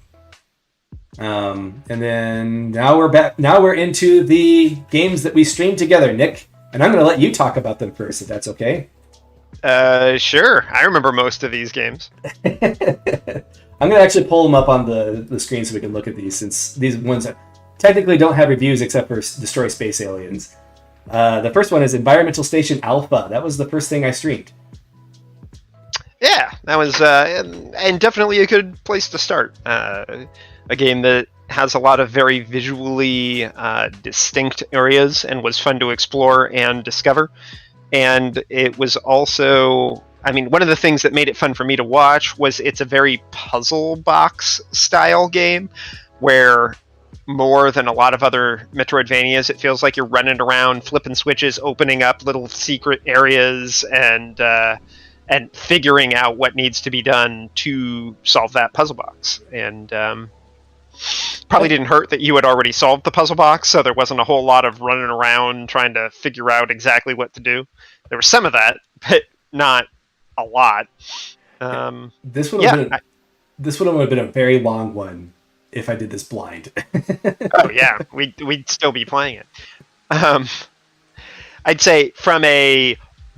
S1: And then now we're back. Now we're into the games that we streamed together, Nick. And I'm going to let you talk about them first, if that's okay.
S2: Sure. I remember most of these games.
S1: I'm going to actually pull them up on the screen so we can look at these, since these ones technically don't have reviews except for Destroy Space Aliens. The first one is Environmental Station Alpha. That was the first thing I streamed.
S2: Yeah, that was and definitely a good place to start. A game that has a lot of very visually distinct areas and was fun to explore and discover. And it was also, I mean, one of the things that made it fun for me to watch was it's a very puzzle box style game where, more than a lot of other Metroidvanias, it feels like you're running around, flipping switches, opening up little secret areas, and figuring out what needs to be done to solve that puzzle box. And probably didn't hurt that you had already solved the puzzle box, so there wasn't a whole lot of running around trying to figure out exactly what to do. There was some of that, but not a lot.
S1: This would
S2: yeah,
S1: have been this would have been a very long one if I did this blind.
S2: oh yeah, we'd still be playing it. I'd say from a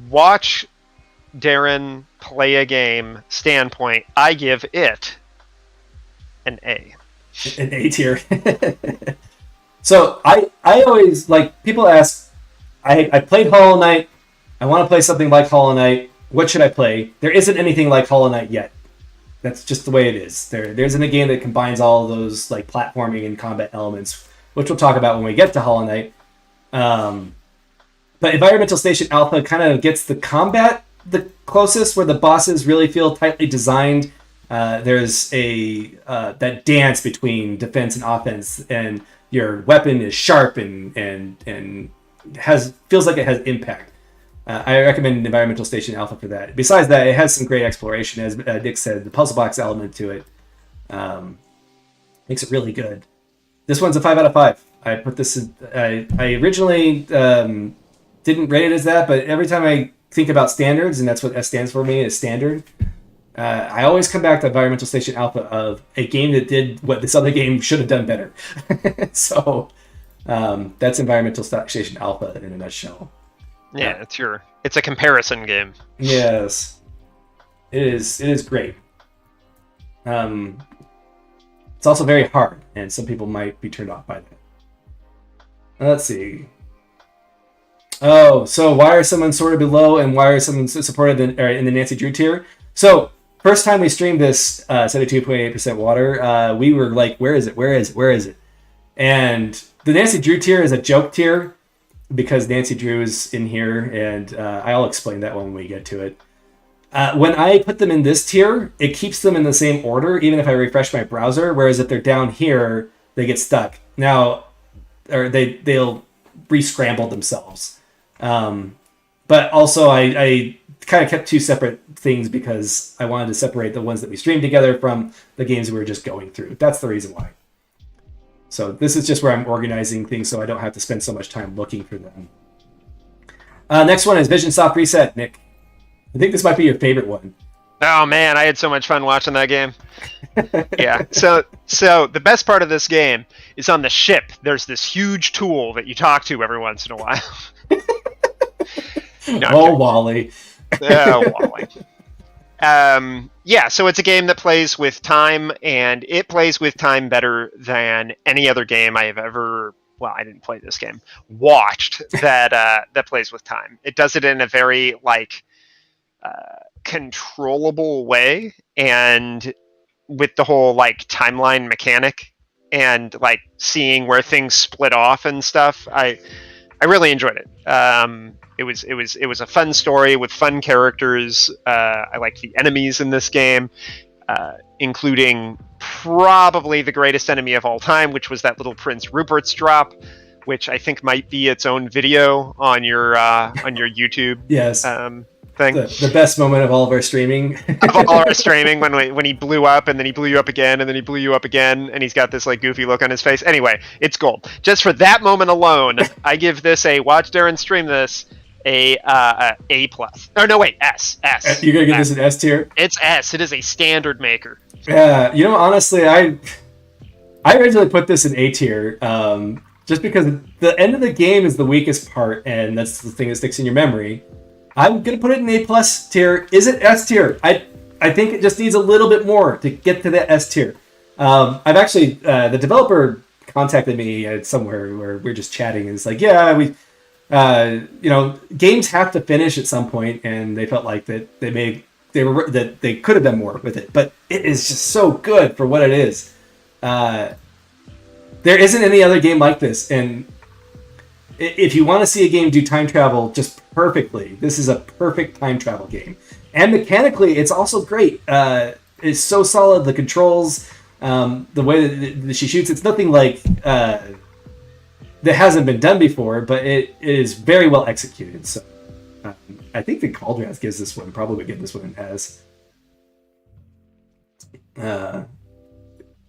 S2: watch Darren play a game standpoint, I give it an A.
S1: An A tier. So I always, like, people ask, I played Hollow Knight, I want to play something like Hollow Knight, what should I play? There isn't anything like Hollow Knight yet. That's just the way it is. There isn't a game that combines all of those like platforming and combat elements, which we'll talk about when we get to Hollow Knight. But Environmental Station Alpha kind of gets the combat the closest, where the bosses really feel tightly designed. There's that dance between defense and offense, and your weapon is sharp and feels like it has impact. I recommend Environmental Station Alpha for that. Besides that, it has some great exploration, as Nick said. The puzzle box element to it makes it really good. This one's a 5 out of 5. I put this in, I originally didn't rate it as that, but every time I think about standards, and that's what S stands for me, is standard, I always come back to Environmental Station Alpha of a game that did what this other game should have done better. So that's Environmental Station Alpha in a nutshell.
S2: Yeah, it's a comparison game.
S1: Yes, it is great. It's also very hard, and some people might be turned off by that. Let's see. Oh, so why are some sorted below, and why are some supported in the Nancy Drew tier? So first time we streamed this 72.8% water, we were like, where is it? And the Nancy Drew tier is a joke tier, because Nancy Drew is in here, and I'll explain that when we get to it. When I put them in this tier, it keeps them in the same order, even if I refresh my browser, whereas if they're down here, they get stuck. Now, or they'll re-scramble themselves. But also, I kind of kept two separate things because I wanted to separate the ones that we streamed together from the games we were just going through. That's the reason why. So this is just where I'm organizing things so I don't have to spend so much time looking for them. Next one is Vision Soft Reset, Nick. I think this might be your favorite one.
S2: Oh man, I had so much fun watching that game. Yeah. So the best part of this game is on the ship. There's this huge tool that you talk to every once in a while. No,
S1: Wally.
S2: Oh, Wally. Yeah, so it's a game that plays with time, and it plays with time better than any other game I have ever, well, I didn't play this game, watched that plays with time. It does it in a very, controllable way, and with the whole, timeline mechanic, and, seeing where things split off and stuff. I really enjoyed it. It was a fun story with fun characters. I liked the enemies in this game, including probably the greatest enemy of all time, which was that little Prince Rupert's drop, which I think might be its own video on your YouTube.
S1: Yes.
S2: Thing.
S1: The best moment of all of our streaming.
S2: Of all our streaming, when he blew up, and then he blew you up again, and then he blew you up again, and he's got this goofy look on his face. Anyway, it's gold. Just for that moment alone, I give this a watch Darren stream this A+. Oh no, wait, S.
S1: You're gonna give this an S tier?
S2: It's S. It is a standard maker.
S1: Yeah, honestly, I originally put this in A tier, just because the end of the game is the weakest part, and that's the thing that sticks in your memory. I'm going to put it in A+ tier. Is it S tier? I think it just needs a little bit more to get to the S tier. I've actually, the developer contacted me somewhere where we're just chatting, and it's like, yeah, we, games have to finish at some point, and they felt like that they could have done more with it, but it is just so good for what it is. There isn't any other game like this, and if you want to see a game do time travel just perfectly, this is a perfect time travel game. And mechanically, it's also great. It's so solid. The controls, the way that she shoots, it's nothing that hasn't been done before, but it is very well executed. So I think the Cauldron gives this one, probably would give this one an S.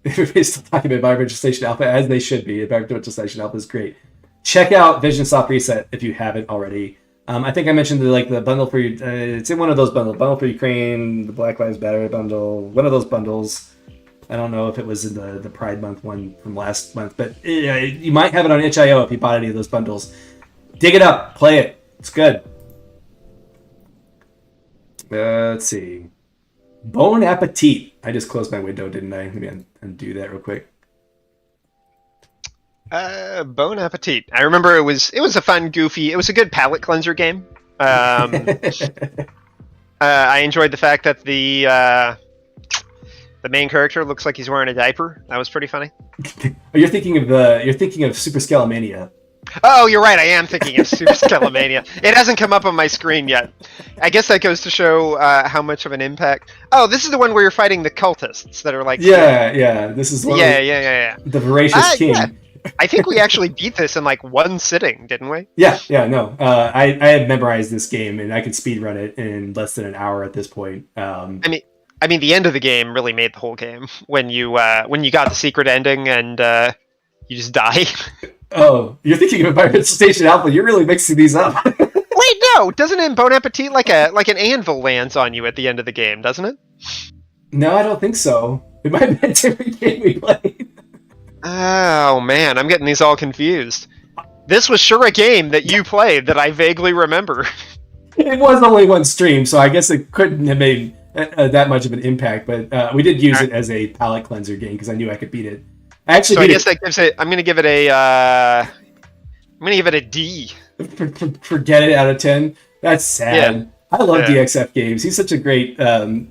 S1: Everybody's still talking about Environmental Station Alpha, as they should be. Environmental Station Alpha is great. Check out Vision Soft Reset if you haven't already. I think I mentioned the bundle for you. It's in one of those bundles. Bundle for Ukraine, the Black Lives Matter bundle. One of those bundles. I don't know if it was in the Pride Month one from last month, but you might have it on itch.io if you bought any of those bundles. Dig it up, play it. It's good. Let's see. Bon Appetit. I just closed my window, didn't I? Let me undo that real quick.
S2: Bon Appetit. I remember it was a fun, goofy. It was a good palate cleanser game. I enjoyed the fact that the main character looks like he's wearing a diaper. That was pretty funny.
S1: You're thinking of Super Skelemania.
S2: Oh, you're right. I am thinking of Super Skelemania. It hasn't come up on my screen yet. I guess that goes to show how much of an impact. Oh, this is the one where you're fighting the cultists that are like.
S1: Yeah. This is one
S2: yeah.
S1: The voracious king. Yeah.
S2: I think we actually beat this in like one sitting, didn't we?
S1: Yeah. No. I had memorized this game and I could speedrun it in less than an hour at this point.
S2: I mean, the end of the game really made the whole game when you got the secret ending and you just die.
S1: Oh, you're thinking of Pirate Station Alpha. You're really mixing these up.
S2: Wait, no, doesn't it in Bon Appetit like an anvil lands on you at the end of the game, doesn't it?
S1: No, I don't think so. It might have been a different game we played.
S2: Oh man, I'm getting these all confused. This was sure a game that you played that I vaguely remember.
S1: It was only one stream, so I guess it couldn't have made that much of an impact. But we did use it as a palate cleanser game because I knew I could beat it. I guess
S2: that gives it. I'm gonna give it a D.
S1: Forget it out of 10. That's sad.
S2: Yeah.
S1: I love DXF games. He's such a great.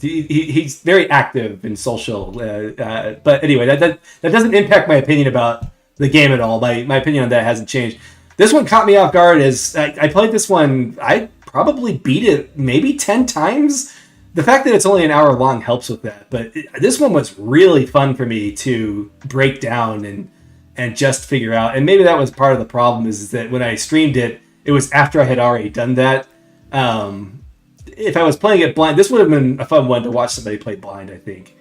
S1: He's very active and social. But anyway, that doesn't impact my opinion about the game at all. My opinion on that hasn't changed. This one caught me off guard. As I played this one, I probably beat it maybe 10 times. The fact that it's only an hour long helps with that. But this one was really fun for me to break down and just figure out. And maybe that was part of the problem is that when I streamed it, it was after I had already done that. If I was playing it blind, this would have been a fun one to watch somebody play blind, I think.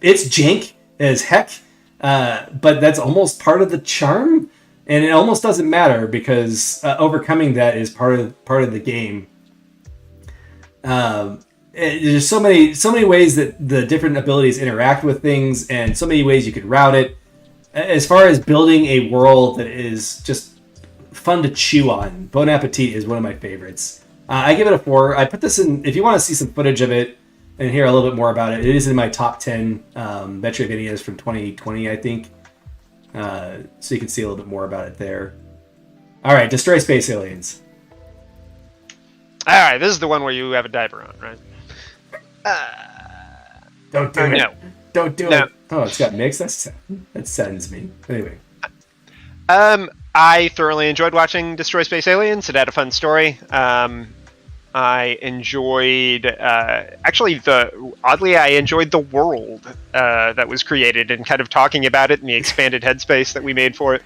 S1: It's jank as heck, but that's almost part of the charm. And it almost doesn't matter because overcoming that is part of the game. There's so many ways that the different abilities interact with things, and so many ways you could route it. As far as building a world that is just fun to chew on, Bon Appetit is one of my favorites. I give it a 4. I put this in, if you want to see some footage of it and hear a little bit more about it, it is in my top 10 Metroidvanias from 2020, I think. So you can see a little bit more about it there. All right, Destroy Space Aliens.
S2: All right, this is the one where you have a diaper on, right?
S1: Don't do it.
S2: No.
S1: Don't do it. Oh, it's got mix? That saddens me. Anyway.
S2: I thoroughly enjoyed watching Destroy Space Aliens. It had a fun story. I enjoyed... Oddly, I enjoyed the world that was created and kind of talking about it and the expanded headspace that we made for it.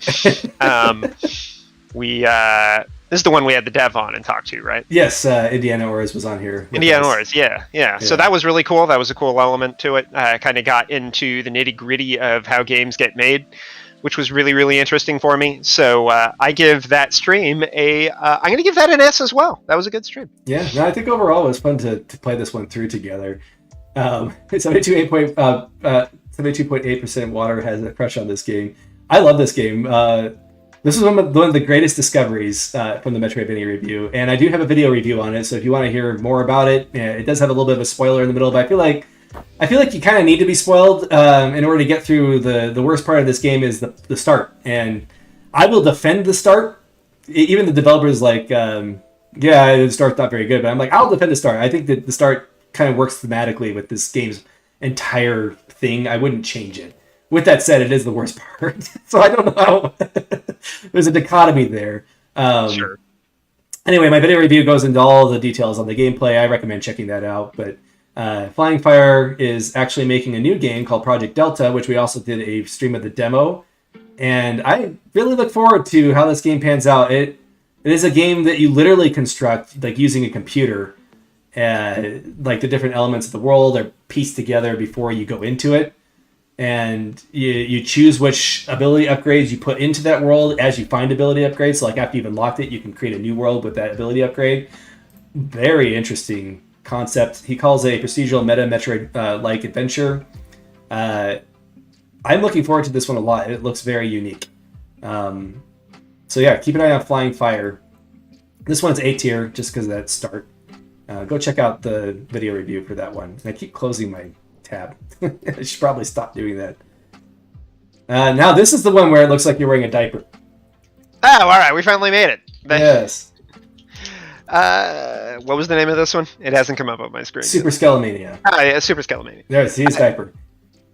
S2: This is the one we had the dev on and talked to, right?
S1: Yes, Indiana Ores was on here.
S2: Indiana Ores, yeah. So that was really cool. That was a cool element to it. I kind of got into the nitty-gritty of how games get made, which was really, really interesting for me. So I give that stream I'm going to give that an S as well. That was a good stream.
S1: Yeah, no, I think overall it was fun to play this one through together. 72.8% water has a crush on this game. I love this game. This is one of the greatest discoveries from the Metroidvania review, and I do have a video review on it. So if you want to hear more about it, it does have a little bit of a spoiler in the middle. But I feel like you kind of need to be spoiled in order to get through the worst part of this game is the start. And I will defend the start. Even the developers the start's not very good, but I'm like, I'll defend the start. I think that the start kind of works thematically with this game's entire thing. I wouldn't change it. With that said, it is the worst part. So I don't know. There's a dichotomy there.
S2: Sure.
S1: Anyway, my video review goes into all the details on the gameplay. I recommend checking that out. But Flying Fire is actually making a new game called Project Delta, which we also did a stream of the demo. And I really look forward to how this game pans out. It is a game that you literally construct, like using a computer. Like the different elements of the world are pieced together before you go into it. and you choose which ability upgrades you put into that world as you find ability upgrades. So like after you've unlocked it, you can create a new world with that ability upgrade. Very interesting concept. He calls it a procedural meta Metroid like adventure. I'm looking forward to this one a lot. It looks very unique. So yeah, keep an eye on Flying Fire. This one's A tier just because of that start. Go check out the video review for that one. I keep closing my tab. I should probably stop doing that. Now this is the one where it looks like you're wearing a diaper.
S2: Oh, all right, we finally made it.
S1: Yes.
S2: What was the name of this one? It hasn't come up on my screen.
S1: Super Skelemania.
S2: Oh, yeah, Super Skelemania.
S1: There's his diaper.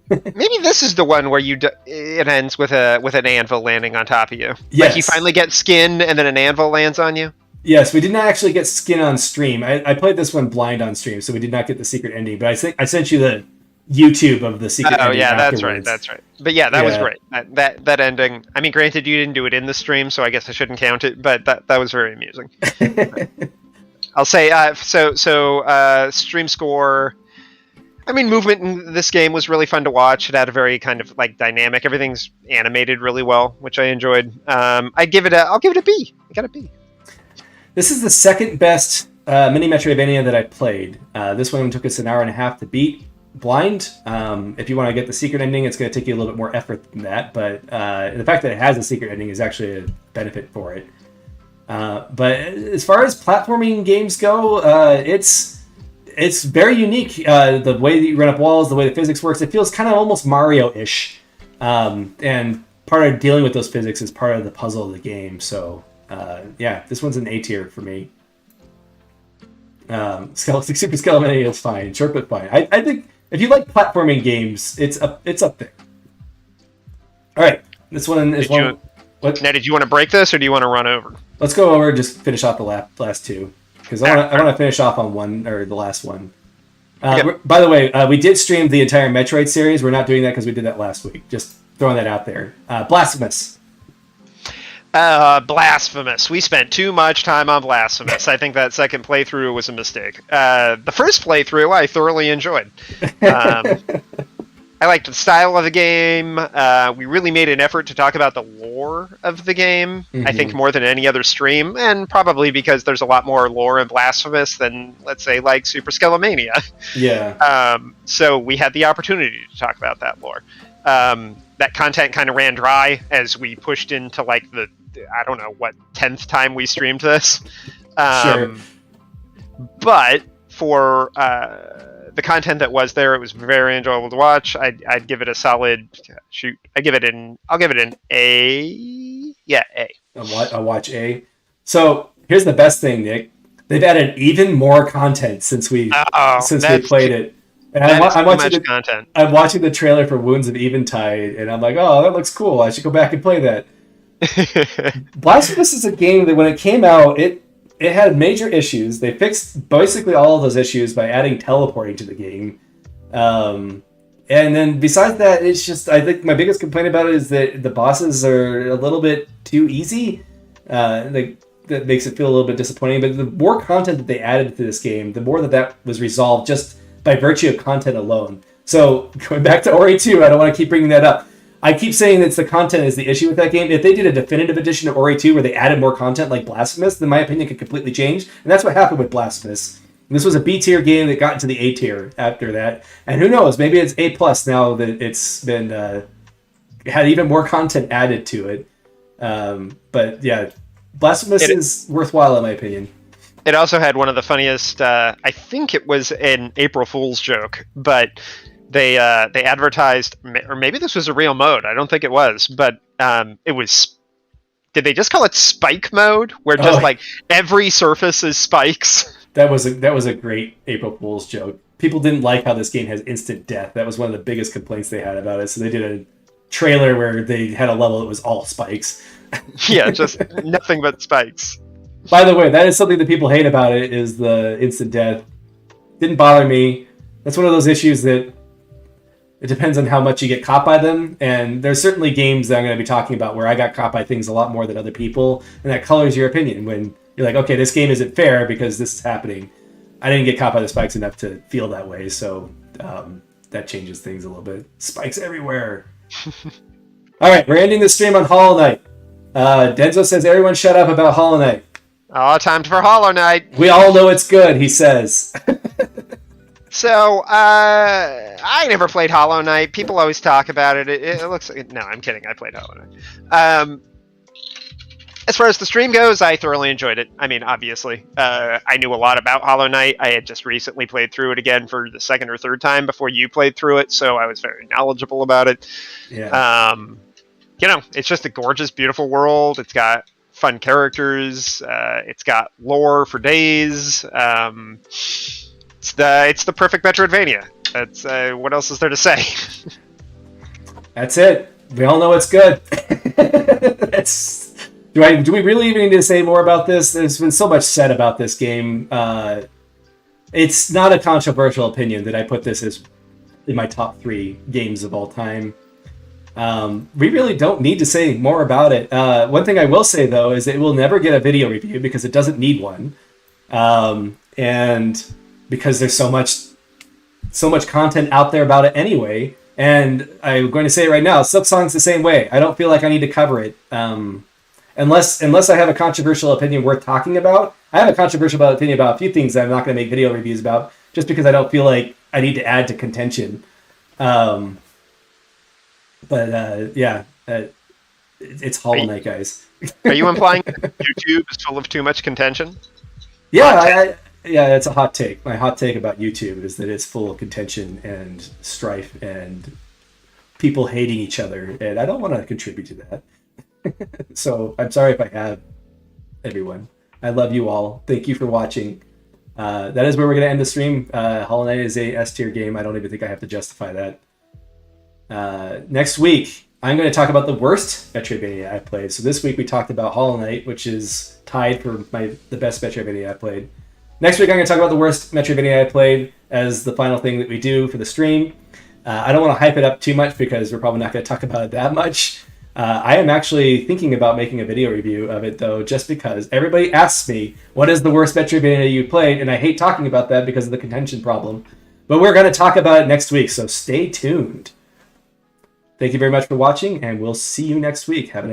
S2: Maybe this is the one where it ends with an anvil landing on top of you.
S1: Yes.
S2: Like you finally get skin and then an anvil lands on you.
S1: Yes, we did not actually get skin on stream. I played this one blind on stream, so we did not get the secret ending. But I sent you the YouTube of the secret ending. Oh yeah,
S2: afterwards. That's right. But yeah, that was great. That ending. I mean, granted, you didn't do it in the stream, so I guess I shouldn't count it. But that was very amusing. I'll say stream score. I mean, movement in this game was really fun to watch. It had a very kind of like dynamic. Everything's animated really well, which I enjoyed. I'll give it a B. I got a B.
S1: This is the second best mini Metroidvania that I played. This one took us an hour and a half to beat blind. If you want to get the secret ending, it's going to take you a little bit more effort than that. But the fact that it has a secret ending is actually a benefit for it. But as far as platforming games go, it's very unique. The way that you run up walls, the way the physics works, it feels kind of almost Mario-ish. And part of dealing with those physics is part of the puzzle of the game. So yeah, this one's an A tier for me. Super Skelemania is fine. Short but fine. I think if you like platforming games, it's up there. All right, this one is one. What?
S2: Now, did you want to break this, or do you want to run over?
S1: Let's go over and just finish off the last two, because I want to finish off on one or the last one. Okay. By the way, we did stream the entire Metroid series. We're not doing that because we did that last week. Just throwing that out there. Blasphemous.
S2: Blasphemous. We spent too much time on Blasphemous. I think that second playthrough was a mistake. The first playthrough I thoroughly enjoyed. I liked the style of the game. We really made an effort to talk about the lore of the game, I think more than any other stream, and probably because there's a lot more lore in Blasphemous than, let's say, like Super Skelemania.
S1: Yeah.
S2: So we had the opportunity to talk about that lore. That content kind of ran dry as we pushed into, like, the, I don't know, what, 10th time we streamed this.
S1: Sure.
S2: But for the content that was there, it was very enjoyable to watch. I'd give it a solid shoot. I'll give it an A. Yeah, A.
S1: I'll watch A. So here's the best thing, Nick. They've added even more content since we played it. And I'm watching the trailer for Wounds of Eventide, and I'm like, oh, that looks cool. I should go back and play that. Blasphemous is a game that when it came out, it had major issues. They fixed basically all of those issues by adding teleporting to the game. And then besides that, it's just, I think my biggest complaint about it is that the bosses are a little bit too easy. That makes it feel a little bit disappointing. But the more content that they added to this game, the more that was resolved just by virtue of content alone. So going back to Ori 2, I don't want to keep bringing that up. I keep saying that the content is the issue with that game. If they did a definitive edition of Ori 2 where they added more content like Blasphemous, then my opinion could completely change. And that's what happened with Blasphemous. This was a B tier game that got into the A tier after that. And who knows, maybe it's A plus now that it's been had even more content added to it. But yeah, Blasphemous is worthwhile in my opinion.
S2: It also had one of the funniest, I think it was an April Fool's joke, but they advertised, or maybe this was a real mode. I don't think it was, but it was. Did they just call it Spike mode, where just like every surface is spikes?
S1: That was a great April Fool's joke. People didn't like how this game has instant death. That was one of the biggest complaints they had about it. So they did a trailer where they had a level that was all spikes.
S2: Yeah, just nothing but spikes.
S1: By the way, that is something that people hate about it, is the instant death. Didn't bother me. That's one of those issues that it depends on how much you get caught by them. And there's certainly games that I'm going to be talking about where I got caught by things a lot more than other people. And that colors your opinion when you're like, okay, this game isn't fair because this is happening. I didn't get caught by the spikes enough to feel that way. So, that changes things a little bit. Spikes everywhere. All right, we're ending the stream on Hollow Knight. Denzo says, everyone shut up about Hollow Knight.
S2: Oh, time for Hollow Knight.
S1: We all know it's good, he says.
S2: So, I never played Hollow Knight. People always talk about it. It looks like... No, I'm kidding. I played Hollow Knight. As far as the stream goes, I thoroughly enjoyed it. I mean, obviously. I knew a lot about Hollow Knight. I had just recently played through it again for the second or third time before you played through it, so I was very knowledgeable about it.
S1: Yeah.
S2: You know, it's just a gorgeous, beautiful world. It's got fun characters. It's got lore for days. It's the perfect Metroidvania. That's what else is there to say?
S1: That's it. We all know it's good. Do we really even need to say more about this? There's been so much said about this game. It's not a controversial opinion that I put this as in my top 3 games of all time. We really don't need to say more about it. One thing I will say, though, is it will never get a video review because it doesn't need one. And because there's so much content out there about it anyway. And I'm going to say it right now, Silksong's the same way. I don't feel like I need to cover it. Unless I have a controversial opinion worth talking about. I have a controversial opinion about a few things that I'm not going to make video reviews about, just because I don't feel like I need to add to contention. It's Hollow Knight, guys.
S2: Are you implying YouTube is full of too much contention?
S1: Yeah, it's a hot take. My hot take about YouTube is that it's full of contention and strife and people hating each other, and I don't want to contribute to that. So I'm sorry if I have, everyone. I love you all. Thank you for watching. That is where we're going to end the stream. Hollow Knight is a S-tier game. I don't even think I have to justify that. Next week, I'm going to talk about the worst Metroidvania I played. So this week we talked about Hollow Knight, which is tied for the best Metroidvania I played. Next week I'm going to talk about the worst Metroidvania I played as the final thing that we do for the stream. I don't want to hype it up too much because we're probably not going to talk about it that much. I am actually thinking about making a video review of it, though, just because everybody asks me, what is the worst Metroidvania you played? And I hate talking about that because of the contention problem. But we're going to talk about it next week, so stay tuned. Thank you very much for watching, and we'll see you next week. Have an